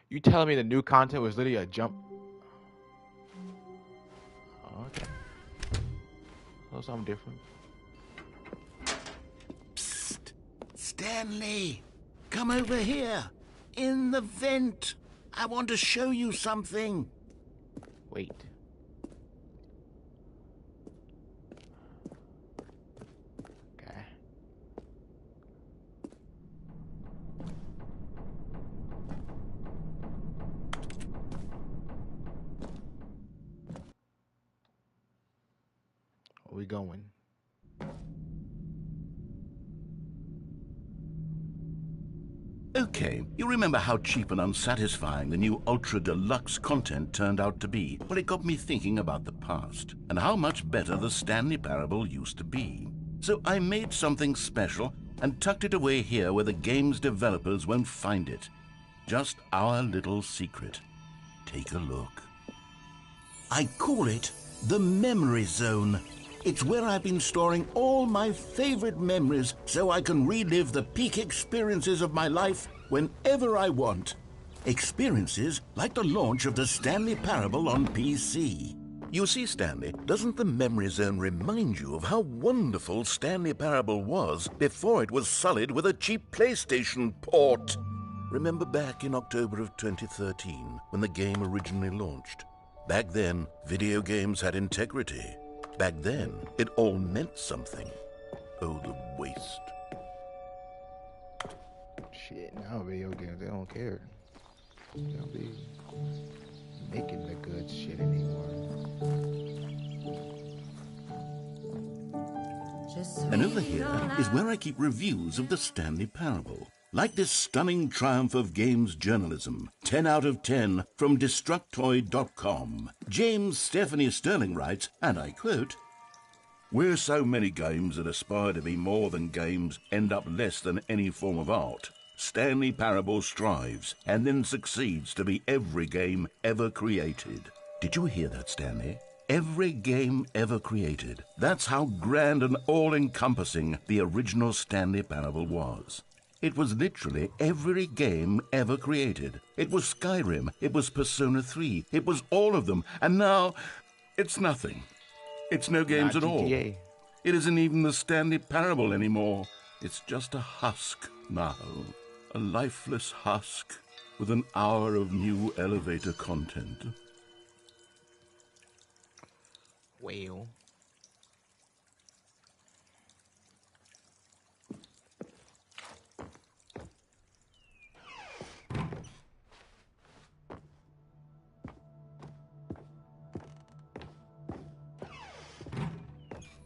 You telling me the new content was literally a jump? Oh, okay. Oh, something different. Psst! Stanley! Come over here! In the vent! I want to show you something! Wait. We going. Okay, you remember how cheap and unsatisfying the new Ultra Deluxe content turned out to be? Well, it got me thinking about the past and how much better the Stanley Parable used to be. So I made something special and tucked it away here where the game's developers won't find it. Just our little secret. Take a look. I call it the memory zone. It's where I've been storing all my favorite memories so I can relive the peak experiences of my life whenever I want. Experiences like the launch of the Stanley Parable on PC. You see, Stanley, doesn't the memory zone remind you of how wonderful Stanley Parable was before it was sullied with a cheap PlayStation port? Remember back in October of 2013 when the game originally launched? Back then, video games had integrity. Back then, it all meant something. Oh, the waste. Shit, now video games, they don't care. They don't be making the good shit anymore. And over here is where I keep reviews of the Stanley Parable. Like this stunning triumph of games journalism, 10 out of 10 from Destructoid.com. James Stephanie Sterling writes, and I quote, "Where so many games that aspire to be more than games end up less than any form of art, Stanley Parable strives and then succeeds to be every game ever created." Did you hear that, Stanley? Every game ever created. That's how grand and all-encompassing the original Stanley Parable was. It was literally every game ever created. It was Skyrim, it was Persona 3, it was all of them, and now it's nothing. It's no games at all. It isn't even the Stanley Parable anymore. It's just a husk now. A lifeless husk with an hour of new elevator content. Well.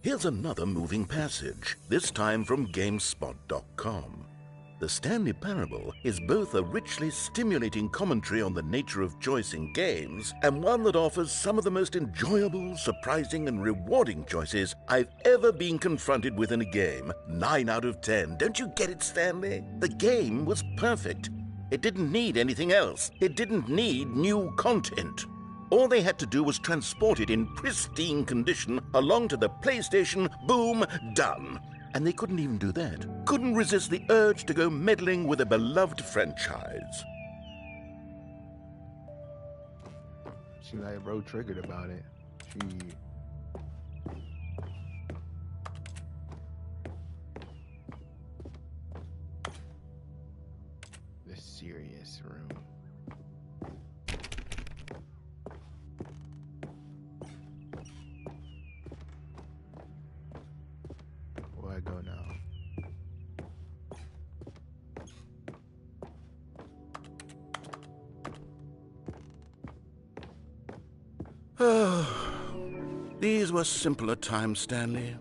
Here's another moving passage, this time from GameSpot.com. The Stanley Parable is both a richly stimulating commentary on the nature of choice in games and one that offers some of the most enjoyable, surprising, and rewarding choices I've ever been confronted with in a game. 9 out of 10. Don't you get it, Stanley? The game was perfect. It didn't need anything else. It didn't need new content. All they had to do was transport it in pristine condition along to the PlayStation. Boom, done. And they couldn't even do that. Couldn't resist the urge to go meddling with a beloved franchise. She like bro triggered about it. The serious room. Where I go now? These were simpler times, Stanley.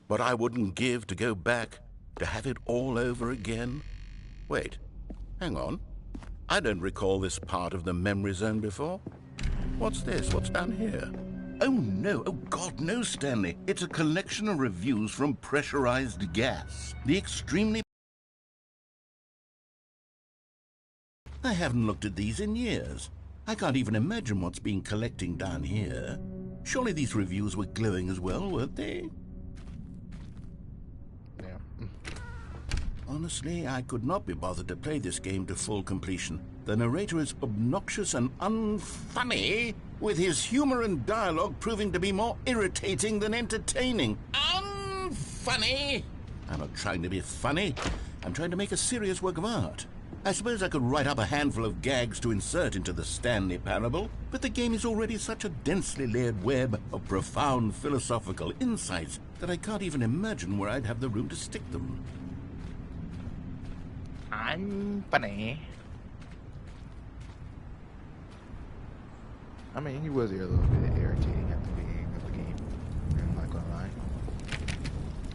But I wouldn't give to go back, to have it all over again. Wait, hang on. I don't recall this part of the memory zone before. What's this? What's down here? Oh no, oh God, no, Stanley. It's a collection of reviews from Pressurized Gas. The extremely... I haven't looked at these in years. I can't even imagine what's been collecting down here. Surely these reviews were glowing as well, weren't they? Yeah. Honestly, I could not be bothered to play this game to full completion. The narrator is obnoxious and unfunny, with his humor and dialogue proving to be more irritating than entertaining. Unfunny! I'm not trying to be funny. I'm trying to make a serious work of art. I suppose I could write up a handful of gags to insert into the Stanley Parable, but the game is already such a densely layered web of profound philosophical insights that I can't even imagine where I'd have the room to stick them. Unfunny. I mean, he was here a little bit irritating at the beginning of the game. I'm not gonna lie.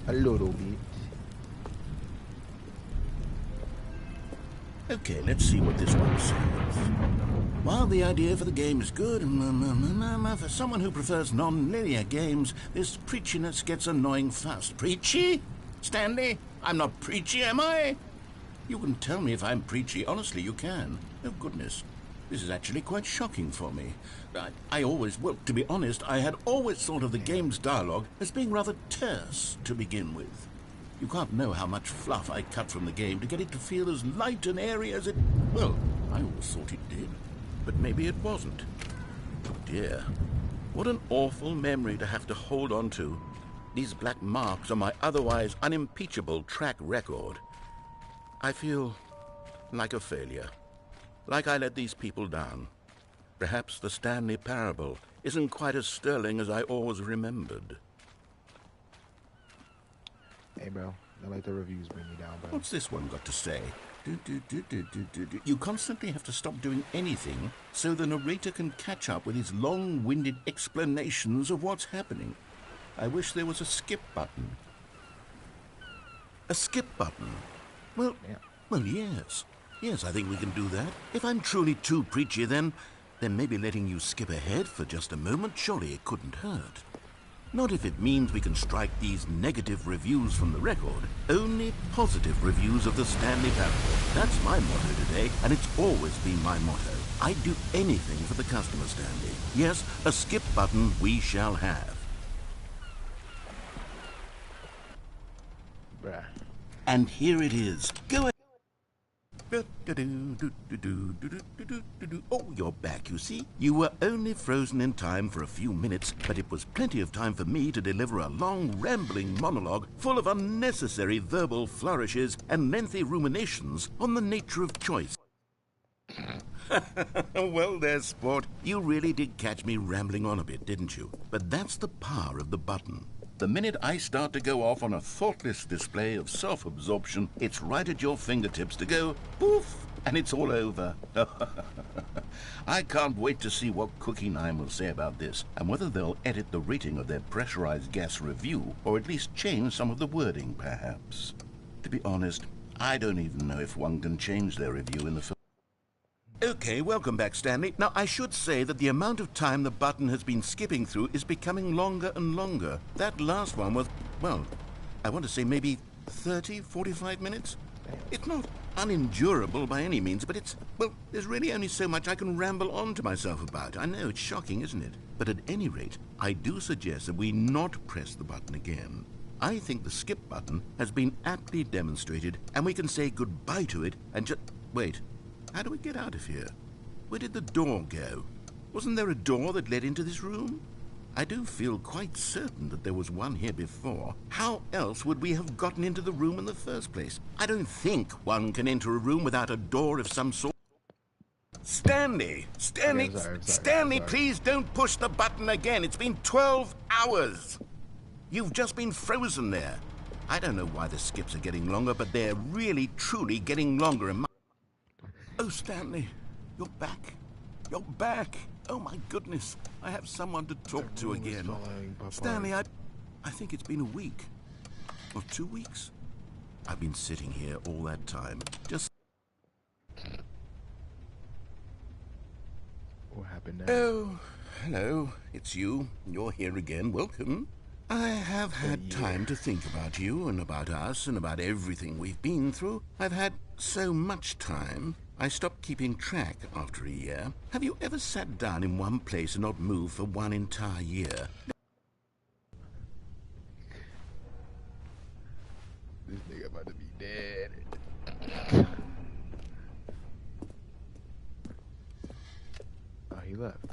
A little bit. Okay, let's see what this one says. While the idea for the game is good, for someone who prefers non-linear games, this preachiness gets annoying fast. Preachy? Stanley? I'm not preachy, am I? You can tell me if I'm preachy. Honestly, you can. Oh, goodness. This is actually quite shocking for me. I always, well, to be honest, I had always thought of the game's dialogue as being rather terse to begin with. You can't know how much fluff I cut from the game to get it to feel as light and airy as it... Well, I always thought it did. But maybe it wasn't. Oh, dear. What an awful memory to have to hold on to. These black marks on my otherwise unimpeachable track record. I feel like a failure. Like I let these people down. Perhaps the Stanley parable isn't quite as sterling as I always remembered. Hey, bro. I like the reviews bring me down, bro. What's this one got to say? You constantly have to stop doing anything so the narrator can catch up with his long-winded explanations of what's happening. I wish there was a skip button. A skip button? Well, Yeah. well, yes. Yes, I think we can do that. If I'm truly too preachy, then maybe letting you skip ahead for just a moment, surely it couldn't hurt. Not if it means we can strike these negative reviews from the record. Only positive reviews of the Stanley parable. That's my motto today, and it's always been my motto. I'd do anything for the customer, Stanley. Yes, a skip button we shall have. Bruh. And here it is. Go ahead. Oh, you're back, you see. You were only frozen in time for a few minutes, but it was plenty of time for me to deliver a long, rambling monologue full of unnecessary verbal flourishes and lengthy ruminations on the nature of choice. Well there, sport. You really did catch me rambling on a bit, didn't you? But that's the power of the button. The minute I start to go off on a thoughtless display of self-absorption, it's right at your fingertips to go poof, and it's all over. I can't wait to see what Cookie 9 will say about this, and whether they'll edit the rating of their pressurized gas review, or at least change some of the wording, perhaps. To be honest, I don't even know if one can change their review in the film. Okay, welcome back, Stanley. Now, I should say that the amount of time the button has been skipping through is becoming longer and longer. That last one was, well, I want to say maybe 30, 45 minutes? It's not unendurable by any means, but it's, well, there's really only so much I can ramble on to myself about. I know, it's shocking, isn't it? But at any rate, I do suggest that we not press the button again. I think the skip button has been aptly demonstrated, and we can say goodbye to it and just... Wait. How do we get out of here? Where did the door go? Wasn't there a door that led into this room? I do feel quite certain that there was one here before. How else would we have gotten into the room in the first place? I don't think one can enter a room without a door of some sort. Stanley! Stanley! Okay, I'm sorry, Stanley, please don't push the button again. It's been 12 hours. You've just been frozen there. I don't know why the skips are getting longer, but they're really, truly getting longer. Oh, Stanley, you're back. You're back. Oh, my goodness. I have someone to talk to again. Stanley, I think it's been a week. Or 2 weeks. I've been sitting here all that time. Just... What happened now? Oh, hello. It's you. You're here again. Welcome. I have had time to think about you and about us and about everything we've been through. I've had so much time. I stopped keeping track after a year. Have you ever sat down in one place and not moved for one entire year? This nigga about to be dead. Oh, he left.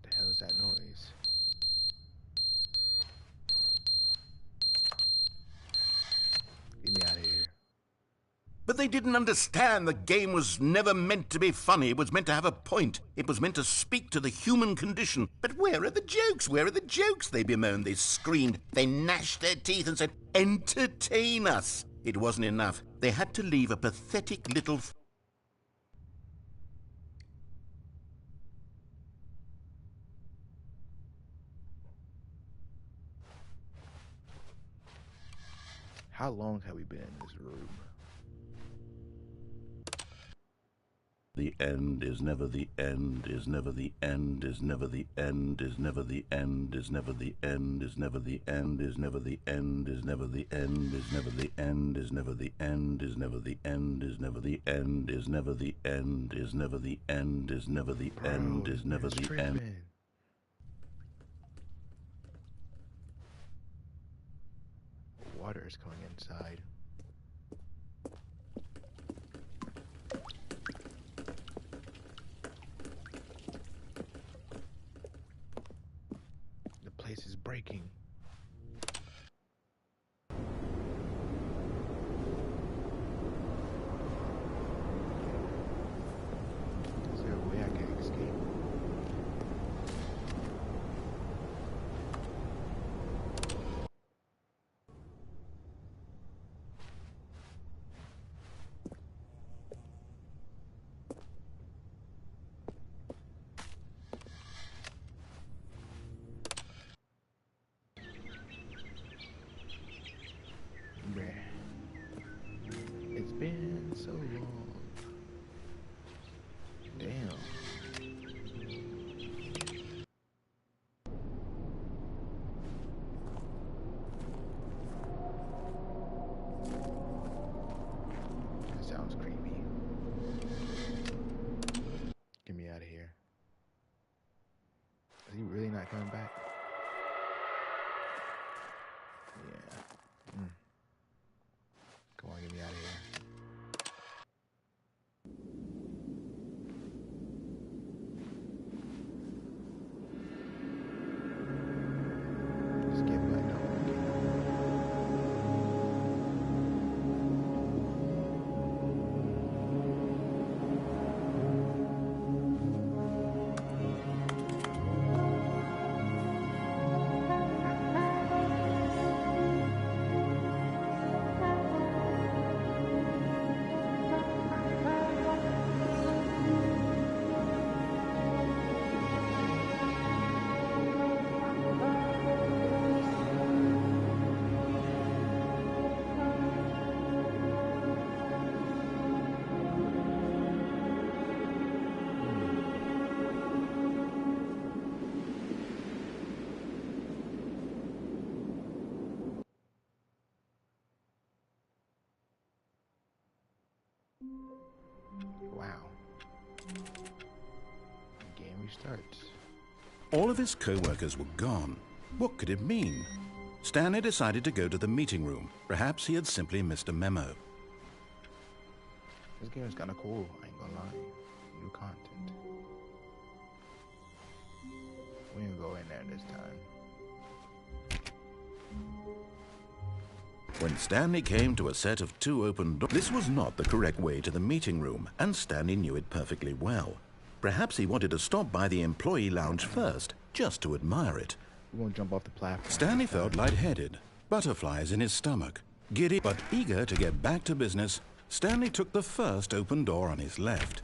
The hell is that noise? Get me out of here. But they didn't understand the game was never meant to be funny. It was meant to have a point. It was meant to speak to the human condition. But where are the jokes? Where are the jokes? They bemoaned, they screamed, they gnashed their teeth and said, entertain us. It wasn't enough. They had to leave a pathetic little... How long have we been in this room? The end is never the end, is never the end, is never the end, is never the end, is never the end, is never the end, is never the end, is never the end, is never the end, is never the end, is never the end, is never the end, is never the end, is never the end, is never the end, is never the end. Water is coming inside. The place is breaking. Is there a way I can escape? It's been so long. Damn. That sounds creepy. Get me out of here. Is he really not coming back? Yeah. Come on, get me out of here. Just get back down. Wow. The game restarts. All of his co-workers were gone. What could it mean? Stanley decided to go to the meeting room. Perhaps he had simply missed a memo. This game is kind of cool, I ain't gonna lie. New content. We ain't go in there this time. When Stanley came to a set of 2 open doors, this was not the correct way to the meeting room, and Stanley knew it perfectly well. Perhaps he wanted to stop by the employee lounge first, just to admire it. We won't jump off the platform. Stanley felt lightheaded, butterflies in his stomach. Giddy but eager to get back to business, Stanley took the first open door on his left.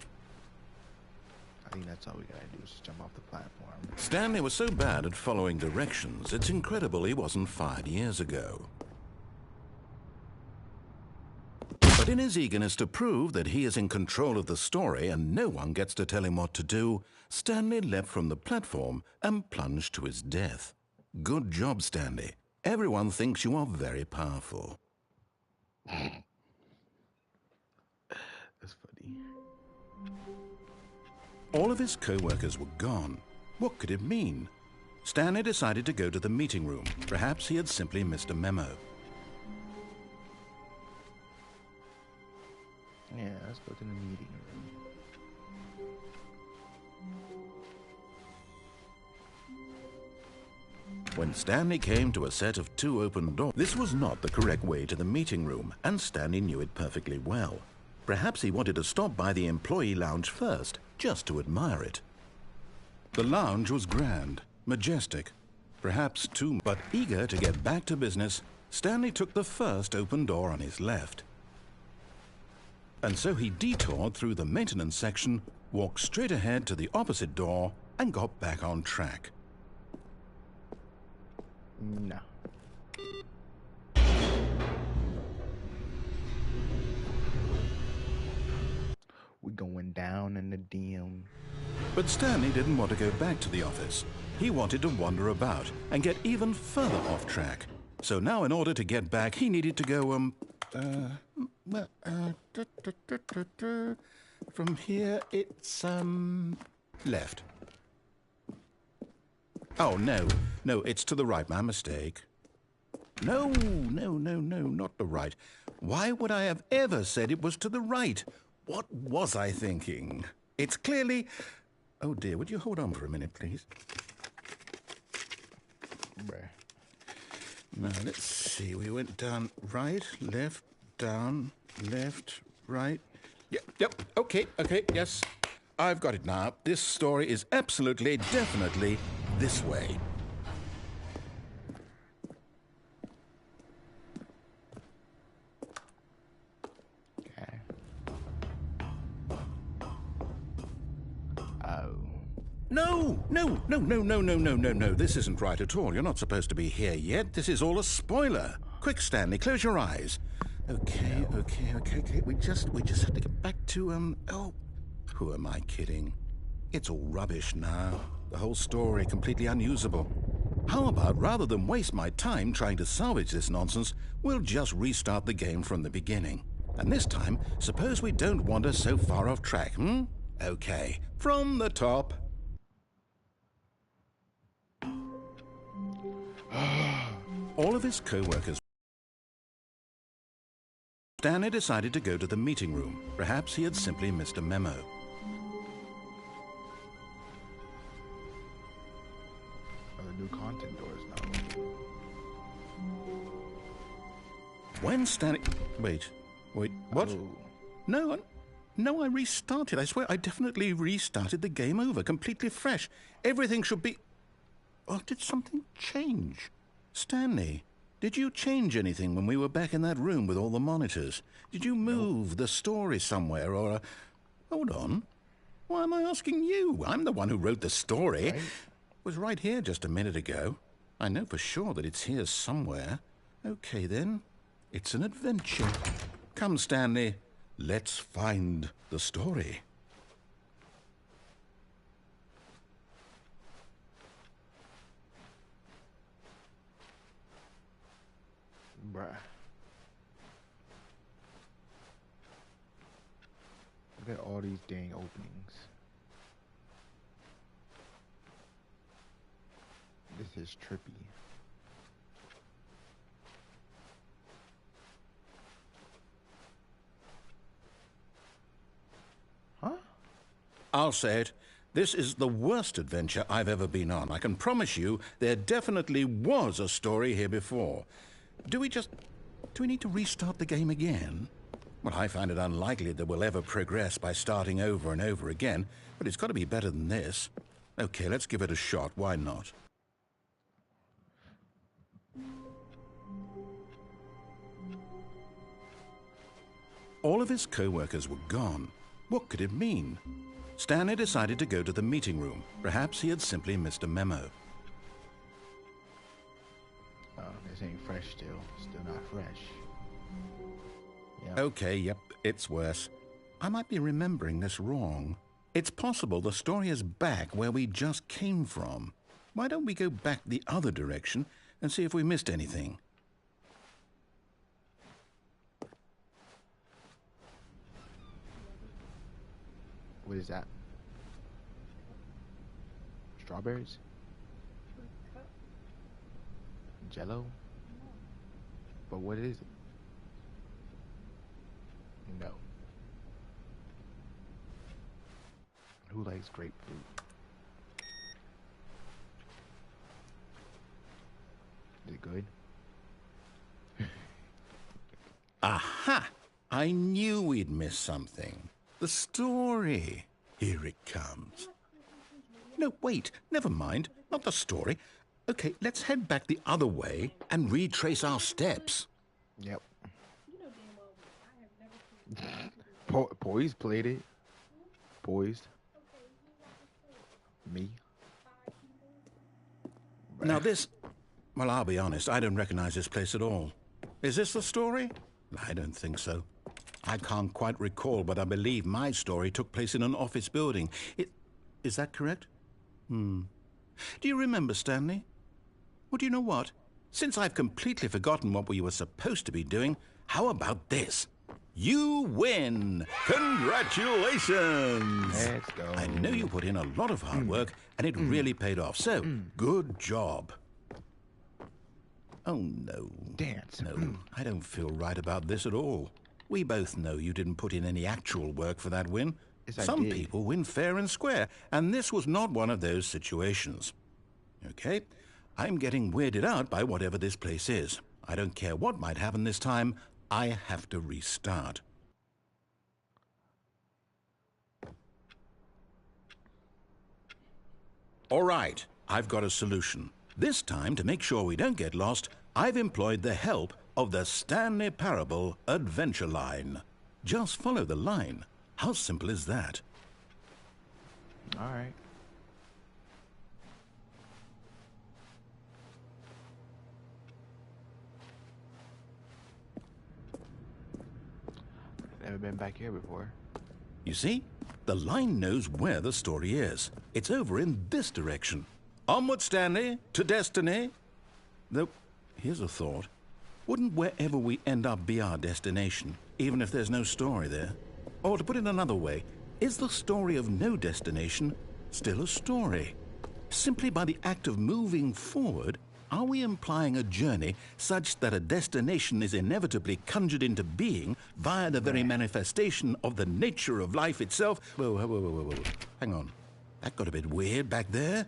I think that's all we gotta do is just jump off the platform. Stanley was so bad at following directions, it's incredible he wasn't fired years ago. But in his eagerness to prove that he is in control of the story and no one gets to tell him what to do, Stanley leapt from the platform and plunged to his death. Good job, Stanley. Everyone thinks you are very powerful. That's funny. All of his co-workers were gone. What could it mean? Stanley decided to go to the meeting room. Perhaps he had simply missed a memo. Yeah, let's go to the meeting room. When Stanley came to a set of 2 open doors, this was not the correct way to the meeting room, and Stanley knew it perfectly well. Perhaps he wanted to stop by the employee lounge first, just to admire it. The lounge was grand, majestic, perhaps too, but eager to get back to business, Stanley took the first open door on his left. And so he detoured through the maintenance section, walked straight ahead to the opposite door, and got back on track. No. We going down in the DM. But Stanley didn't want to go back to the office. He wanted to wander about and get even further off track. So now in order to get back, he needed to go, from here, it's, left. Oh, no, it's to the right, my mistake. No, not the right. Why would I have ever said it was to the right? What was I thinking? It's clearly... Oh, dear, would you hold on for a minute, please? Bruh. Now, let's see. We went down right, left, down, left, right. Yep, okay, yes. I've got it now. This story is absolutely, definitely this way. Okay. Oh. No. This isn't right at all. You're not supposed to be here yet. This is all a spoiler. Quick, Stanley, close your eyes. Okay. We just have to get back to, oh, who am I kidding? It's all rubbish now. The whole story completely unusable. How about, rather than waste my time trying to salvage this nonsense, we'll just restart the game from the beginning. And this time, suppose we don't wander so far off track, Okay, from the top. All of his co-workers... Stanley decided to go to the meeting room. Perhaps he had simply missed a memo. Oh, the new content doors now. When Stanley... Wait, what? Oh. No, I restarted. I swear I definitely restarted the game over, completely fresh. Everything should be... Oh, did something change? Stanley, did you change anything when we were back in that room with all the monitors? Did you move the story somewhere or... Hold on. Why am I asking you? I'm the one who wrote the story. Right. It was right here just a minute ago. I know for sure that it's here somewhere. Okay, then. It's an adventure. Come, Stanley. Let's find the story. Bruh. Look at all these dang openings. This is trippy. Huh? I'll say it. This is the worst adventure I've ever been on. I can promise you there definitely was a story here before. Do we need to restart the game again? Well, I find it unlikely that we'll ever progress by starting over and over again, but it's got to be better than this. Okay, let's give it a shot. Why not? All of his co-workers were gone. What could it mean? Stanley decided to go to the meeting room. Perhaps he had simply missed a memo. Oh, this ain't fresh still. Still not fresh. Yep. Okay, yep, it's worse. I might be remembering this wrong. It's possible the story is back where we just came from. Why don't we go back the other direction and see if we missed anything? What is that? Strawberries? Jello? But what is it? No. Who likes grapefruit? Is it good? Aha! I knew we'd miss something. The story. Here it comes. No, wait, never mind. Not the story. Okay, let's head back the other way and retrace our steps. Yep. Poised played it. Poised. Me. Now this... Well, I'll be honest, I don't recognize this place at all. Is this the story? I don't think so. I can't quite recall, but I believe my story took place in an office building. Is that correct? Do you remember, Stanley? Well, do you know what? Since I've completely forgotten what we were supposed to be doing, how about this? You win! Congratulations! Let's go. I know you put in a lot of hard work, and it really paid off, so good job. Oh, no. Dance. No, I don't feel right about this at all. We both know you didn't put in any actual work for that win. Yes, I Some did. people win fair and square, and this was not one of those situations. Okay, I'm getting weirded out by whatever this place is. I don't care what might happen this time. I have to restart. All right, I've got a solution. This time, to make sure we don't get lost, I've employed the help of the Stanley Parable Adventure Line. Just follow the line. How simple is that? All right. Never been back here before. You see, the line knows where the story is. It's over in this direction. Onward, Stanley, to destiny. Though, here's a thought. Wouldn't wherever we end up be our destination, even if there's no story there? Or to put it another way, is the story of no destination still a story? Simply by the act of moving forward, are we implying a journey such that a destination is inevitably conjured into being via the very manifestation of the nature of life itself? Whoa. Hang on. That got a bit weird back there.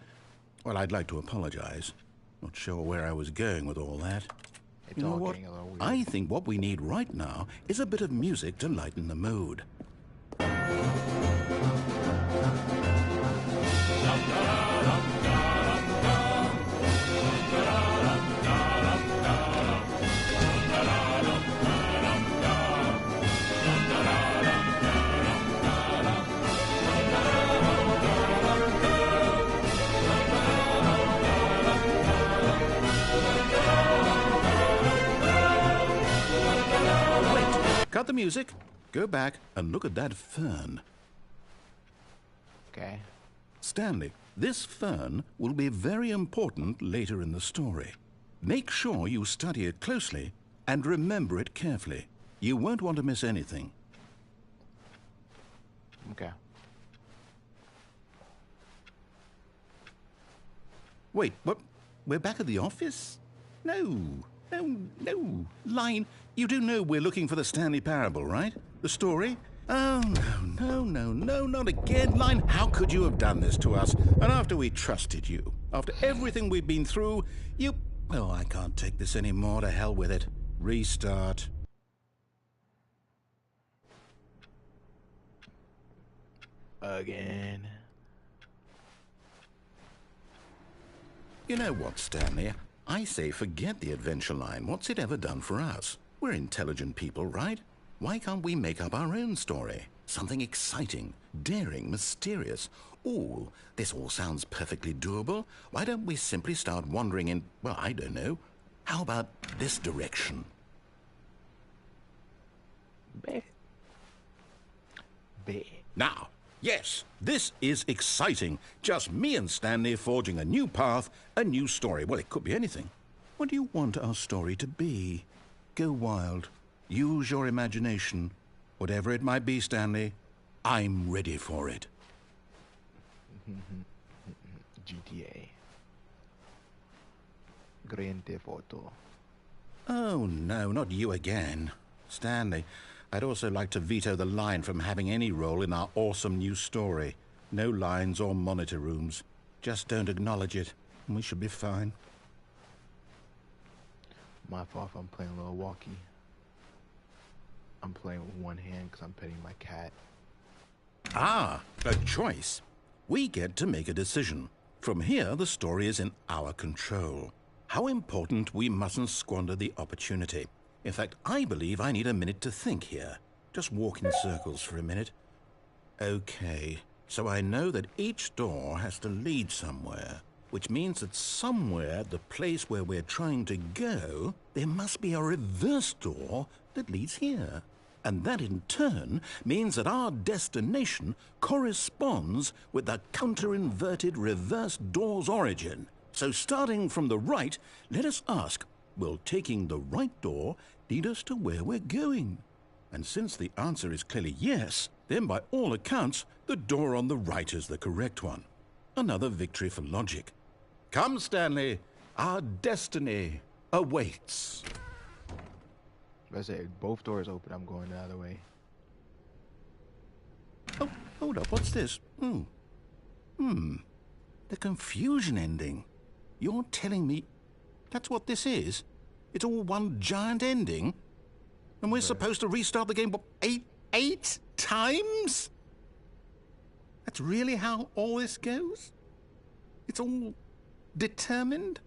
Well, I'd like to apologize. Not sure where I was going with all that. It's You know all what? getting a little weird. I think what we need right now is a bit of music to lighten the mood. Cut the music, go back and look at that fern. Okay. Stanley, this fern will be very important later in the story. Make sure you study it closely and remember it carefully. You won't want to miss anything. Okay. Wait, what? We're back at the office? No. Line, you do know we're looking for the Stanley Parable, right? The story? Oh, no, not again. Line, how could you have done this to us? And after we trusted you, after everything we've been through, you... Oh, I can't take this anymore. To hell with it. Restart. Again. You know what, Stanley? I say forget the adventure line. What's it ever done for us? We're intelligent people, right? Why can't we make up our own story? Something exciting, daring, mysterious. Ooh, this all sounds perfectly doable. Why don't we simply start wandering in, well, I don't know. How about this direction? Bet. Now, yes, this is exciting. Just me and Stanley forging a new path, a new story. Well, it could be anything. What do you want our story to be? Go wild. Use your imagination. Whatever it might be, Stanley, I'm ready for it. GTA. Grand Theft Auto. Oh, no, not you again. Stanley, I'd also like to veto the line from having any role in our awesome new story. No lines or monitor rooms. Just don't acknowledge it, and we should be fine. My fault if I'm playing a little walkie. I'm playing with one hand because I'm petting my cat. Ah, a choice. We get to make a decision. From here, the story is in our control. How important we mustn't squander the opportunity. In fact, I believe I need a minute to think here. Just walk in circles for a minute. Okay, so I know that each door has to lead somewhere, which means that somewhere, the place where we're trying to go, there must be a reverse door that leads here. And that in turn means that our destination corresponds with the counter-inverted reverse door's origin. So starting from the right, let us ask, will taking the right door lead us to where we're going? And since the answer is clearly yes, then by all accounts, the door on the right is the correct one. Another victory for logic. Come, Stanley, our destiny awaits. Let's say both doors open, I'm going the other way. Oh, hold up, what's this? The confusion ending. You're telling me that's what this is? It's all one giant ending? And we're supposed to restart the game, what, eight times? That's really how all this goes? It's all determined?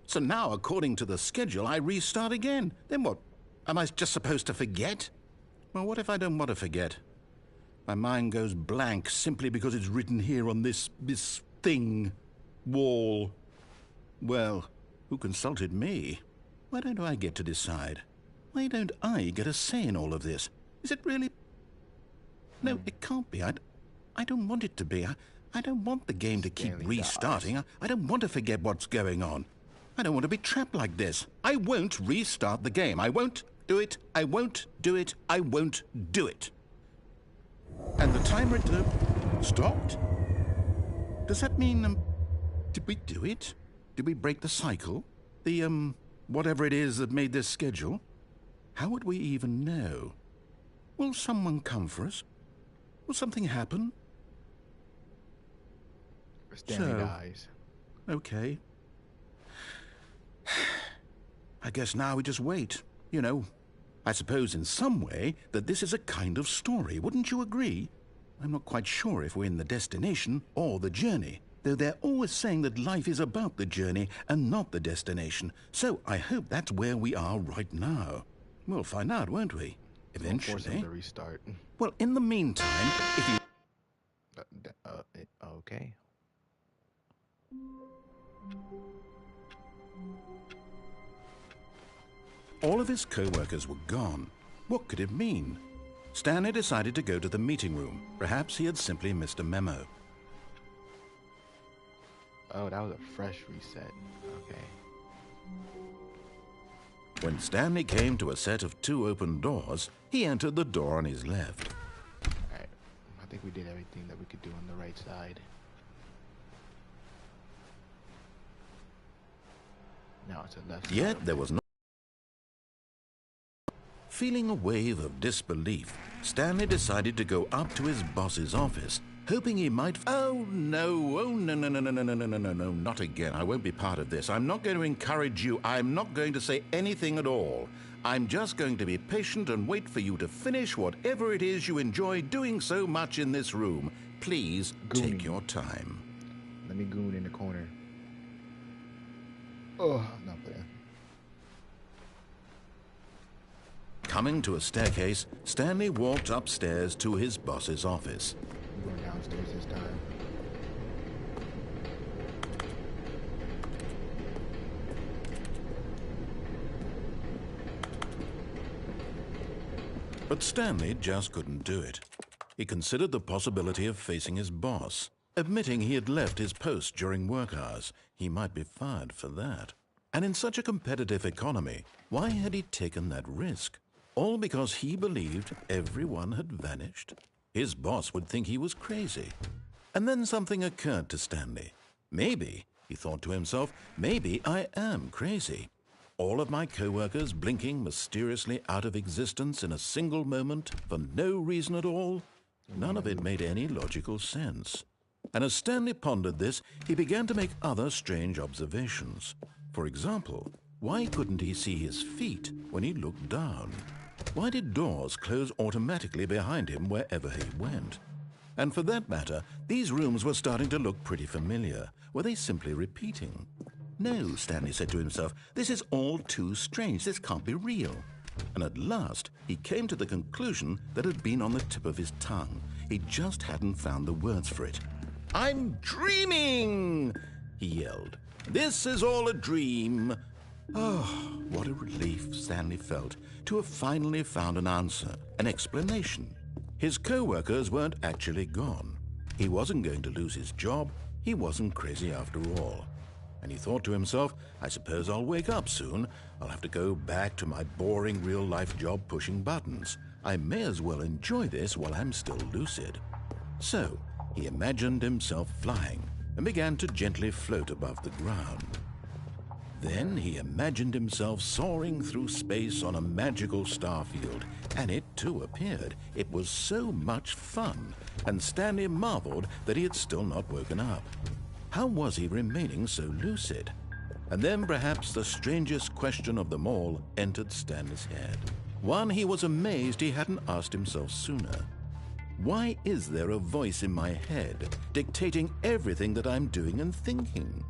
So now, according to the schedule, I restart again. Then what? Am I just supposed to forget? Well, what if I don't want to forget? My mind goes blank simply because it's written here on this thing, wall. Well, who consulted me? Why don't I get to decide? Why don't I get a say in all of this? Is it really? No, it can't be. I don't want it to be. I don't want the game to keep restarting. I don't want to forget what's going on. I don't want to be trapped like this. I won't restart the game. I won't do it. I won't do it. I won't do it. And the timer stopped? Does that mean, did we do it? Did we break the cycle? The, whatever it is that made this schedule? How would we even know? Will someone come for us? Will something happen? Stanley dies. Okay. I guess now we just wait. You know, I suppose in some way that this is a kind of story. Wouldn't you agree? I'm not quite sure if we're in the destination or the journey, though they're always saying that life is about the journey and not the destination. So I hope that's where we are right now. We'll find out, won't we? Eventually. Force him to restart. Well, in the meantime, if you... Okay. All of his co-workers were gone. What could it mean? Stanley decided to go to the meeting room. Perhaps he had simply missed a memo. Oh, that was a fresh reset. Okay. When Stanley came to a set of 2 open doors, he entered the door on his left. Alright. I think we did everything that we could do on the right side. Now it's a left side. Yet there was no... Feeling a wave of disbelief, Stanley decided to go up to his boss's office, hoping he might... Oh, no, not again. I won't be part of this. I'm not going to encourage you. I'm not going to say anything at all. I'm just going to be patient and wait for you to finish whatever it is you enjoy doing so much in this room. Please take your time. Let me goon in the corner. Oh, not bad. Coming to a staircase, Stanley walked upstairs to his boss's office. I'm going downstairs this time. But Stanley just couldn't do it. He considered the possibility of facing his boss, admitting he had left his post during work hours. He might be fired for that. And in such a competitive economy, why had he taken that risk? All because he believed everyone had vanished? His boss would think he was crazy. And then something occurred to Stanley. Maybe, he thought to himself, maybe I am crazy. All of my co-workers blinking mysteriously out of existence in a single moment for no reason at all? None of it made any logical sense. And as Stanley pondered this, he began to make other strange observations. For example, why couldn't he see his feet when he looked down? Why did doors close automatically behind him wherever he went? And for that matter, these rooms were starting to look pretty familiar. Were they simply repeating? No, Stanley said to himself, this is all too strange. This can't be real. And at last, he came to the conclusion that had been on the tip of his tongue. He just hadn't found the words for it. "I'm dreaming!" he yelled. "This is all a dream." Oh, what a relief Stanley felt to have finally found an answer, an explanation. His co-workers weren't actually gone. He wasn't going to lose his job. He wasn't crazy after all. And he thought to himself, I suppose I'll wake up soon. I'll have to go back to my boring real-life job pushing buttons. I may as well enjoy this while I'm still lucid. So he imagined himself flying and began to gently float above the ground. Then he imagined himself soaring through space on a magical star field, and it too appeared. It was so much fun, and Stanley marveled that he had still not woken up. How was he remaining so lucid? And then perhaps the strangest question of them all entered Stanley's head. One he was amazed he hadn't asked himself sooner. Why is there a voice in my head dictating everything that I'm doing and thinking?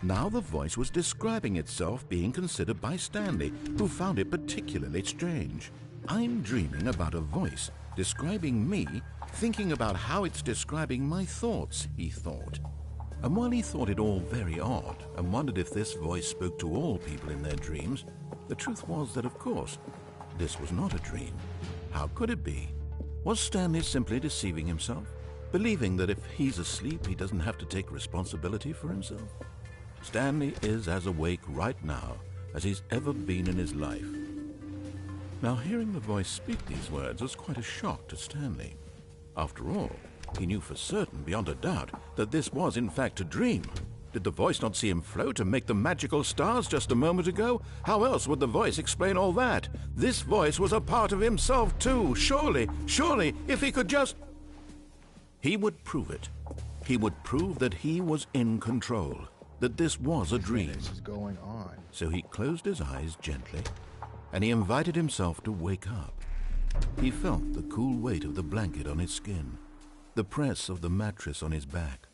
Now the voice was describing itself being considered by Stanley, who found it particularly strange. I'm dreaming about a voice describing me, thinking about how it's describing my thoughts, he thought. And while he thought it all very odd and wondered if this voice spoke to all people in their dreams, the truth was that, of course, this was not a dream. How could it be? Was Stanley simply deceiving himself, believing that if he's asleep, he doesn't have to take responsibility for himself? Stanley is as awake right now as he's ever been in his life. Now, hearing the voice speak these words was quite a shock to Stanley. After all, he knew for certain, beyond a doubt, that this was in fact a dream. Did the voice not see him float and make the magical stars just a moment ago? How else would the voice explain all that? This voice was a part of himself too. Surely, if he could just... He would prove it. He would prove that he was in control, that this was a dream. This is going on. So he closed his eyes gently, and he invited himself to wake up. He felt the cool weight of the blanket on his skin, the press of the mattress on his back,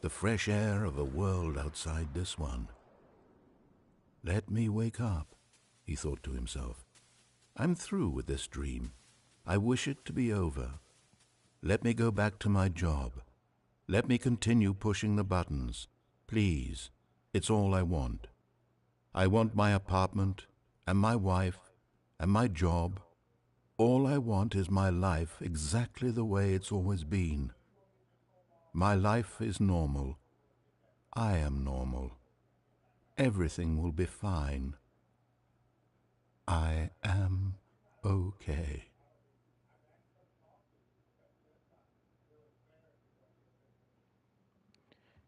the fresh air of a world outside this one. Let me wake up, he thought to himself. I'm through with this dream. I wish it to be over. Let me go back to my job. Let me continue pushing the buttons. Please, it's all I want. I want my apartment and my wife and my job. All I want is my life exactly the way it's always been. My life is normal. I am normal. Everything will be fine. I am okay.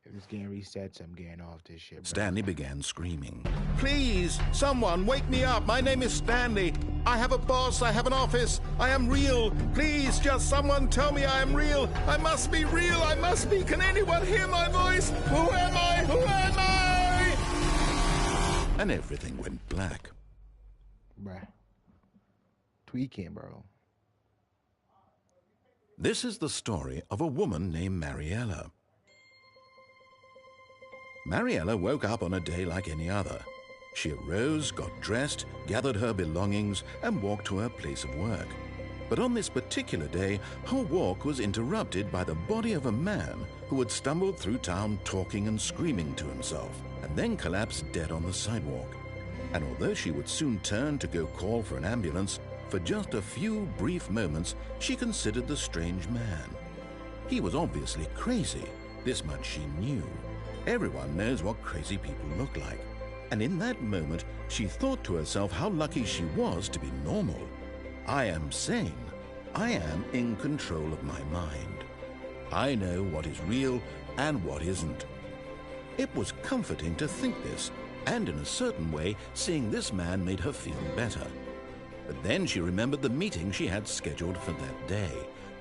If this game resets, I'm getting off this shit, bro. Stanley began screaming. Please, someone, wake me up. My name is Stanley. I have a boss. I have an office. I am real. Please, just someone tell me I am real. I must be real. I must be. Can anyone hear my voice? Who am I? Who am I? And everything went black. Bruh. Tweaking, bro. This is the story of a woman named Mariella. Mariella woke up on a day like any other. She arose, got dressed, gathered her belongings, and walked to her place of work. But on this particular day, her walk was interrupted by the body of a man who had stumbled through town talking and screaming to himself, and then collapsed dead on the sidewalk. And although she would soon turn to go call for an ambulance, for just a few brief moments, she considered the strange man. He was obviously crazy. This much she knew. Everyone knows what crazy people look like. And in that moment, she thought to herself how lucky she was to be normal. I am sane. I am in control of my mind. I know what is real and what isn't. It was comforting to think this, and in a certain way, seeing this man made her feel better. But then she remembered the meeting she had scheduled for that day,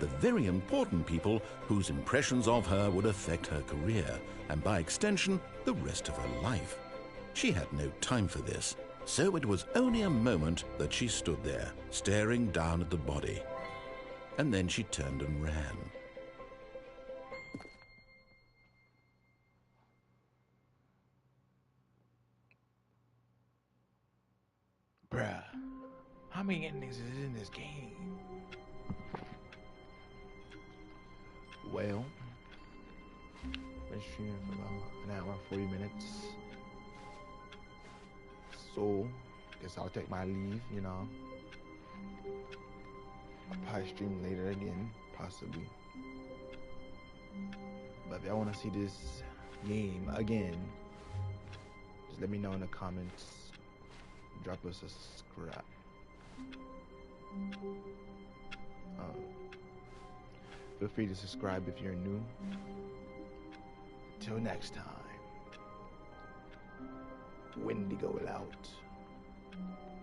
the very important people whose impressions of her would affect her career, and by extension, the rest of her life. She had no time for this, so it was only a moment that she stood there, staring down at the body. And then she turned and ran. Bruh. How many endings is in this game? Well, been streaming for about an hour, 40 minutes. So, guess I'll take my leave, you know. I'll probably stream later again, possibly. But if y'all want to see this game again, just let me know in the comments. Drop us a subscribe. Feel free to subscribe if you're new. Till next time. Wendigo out.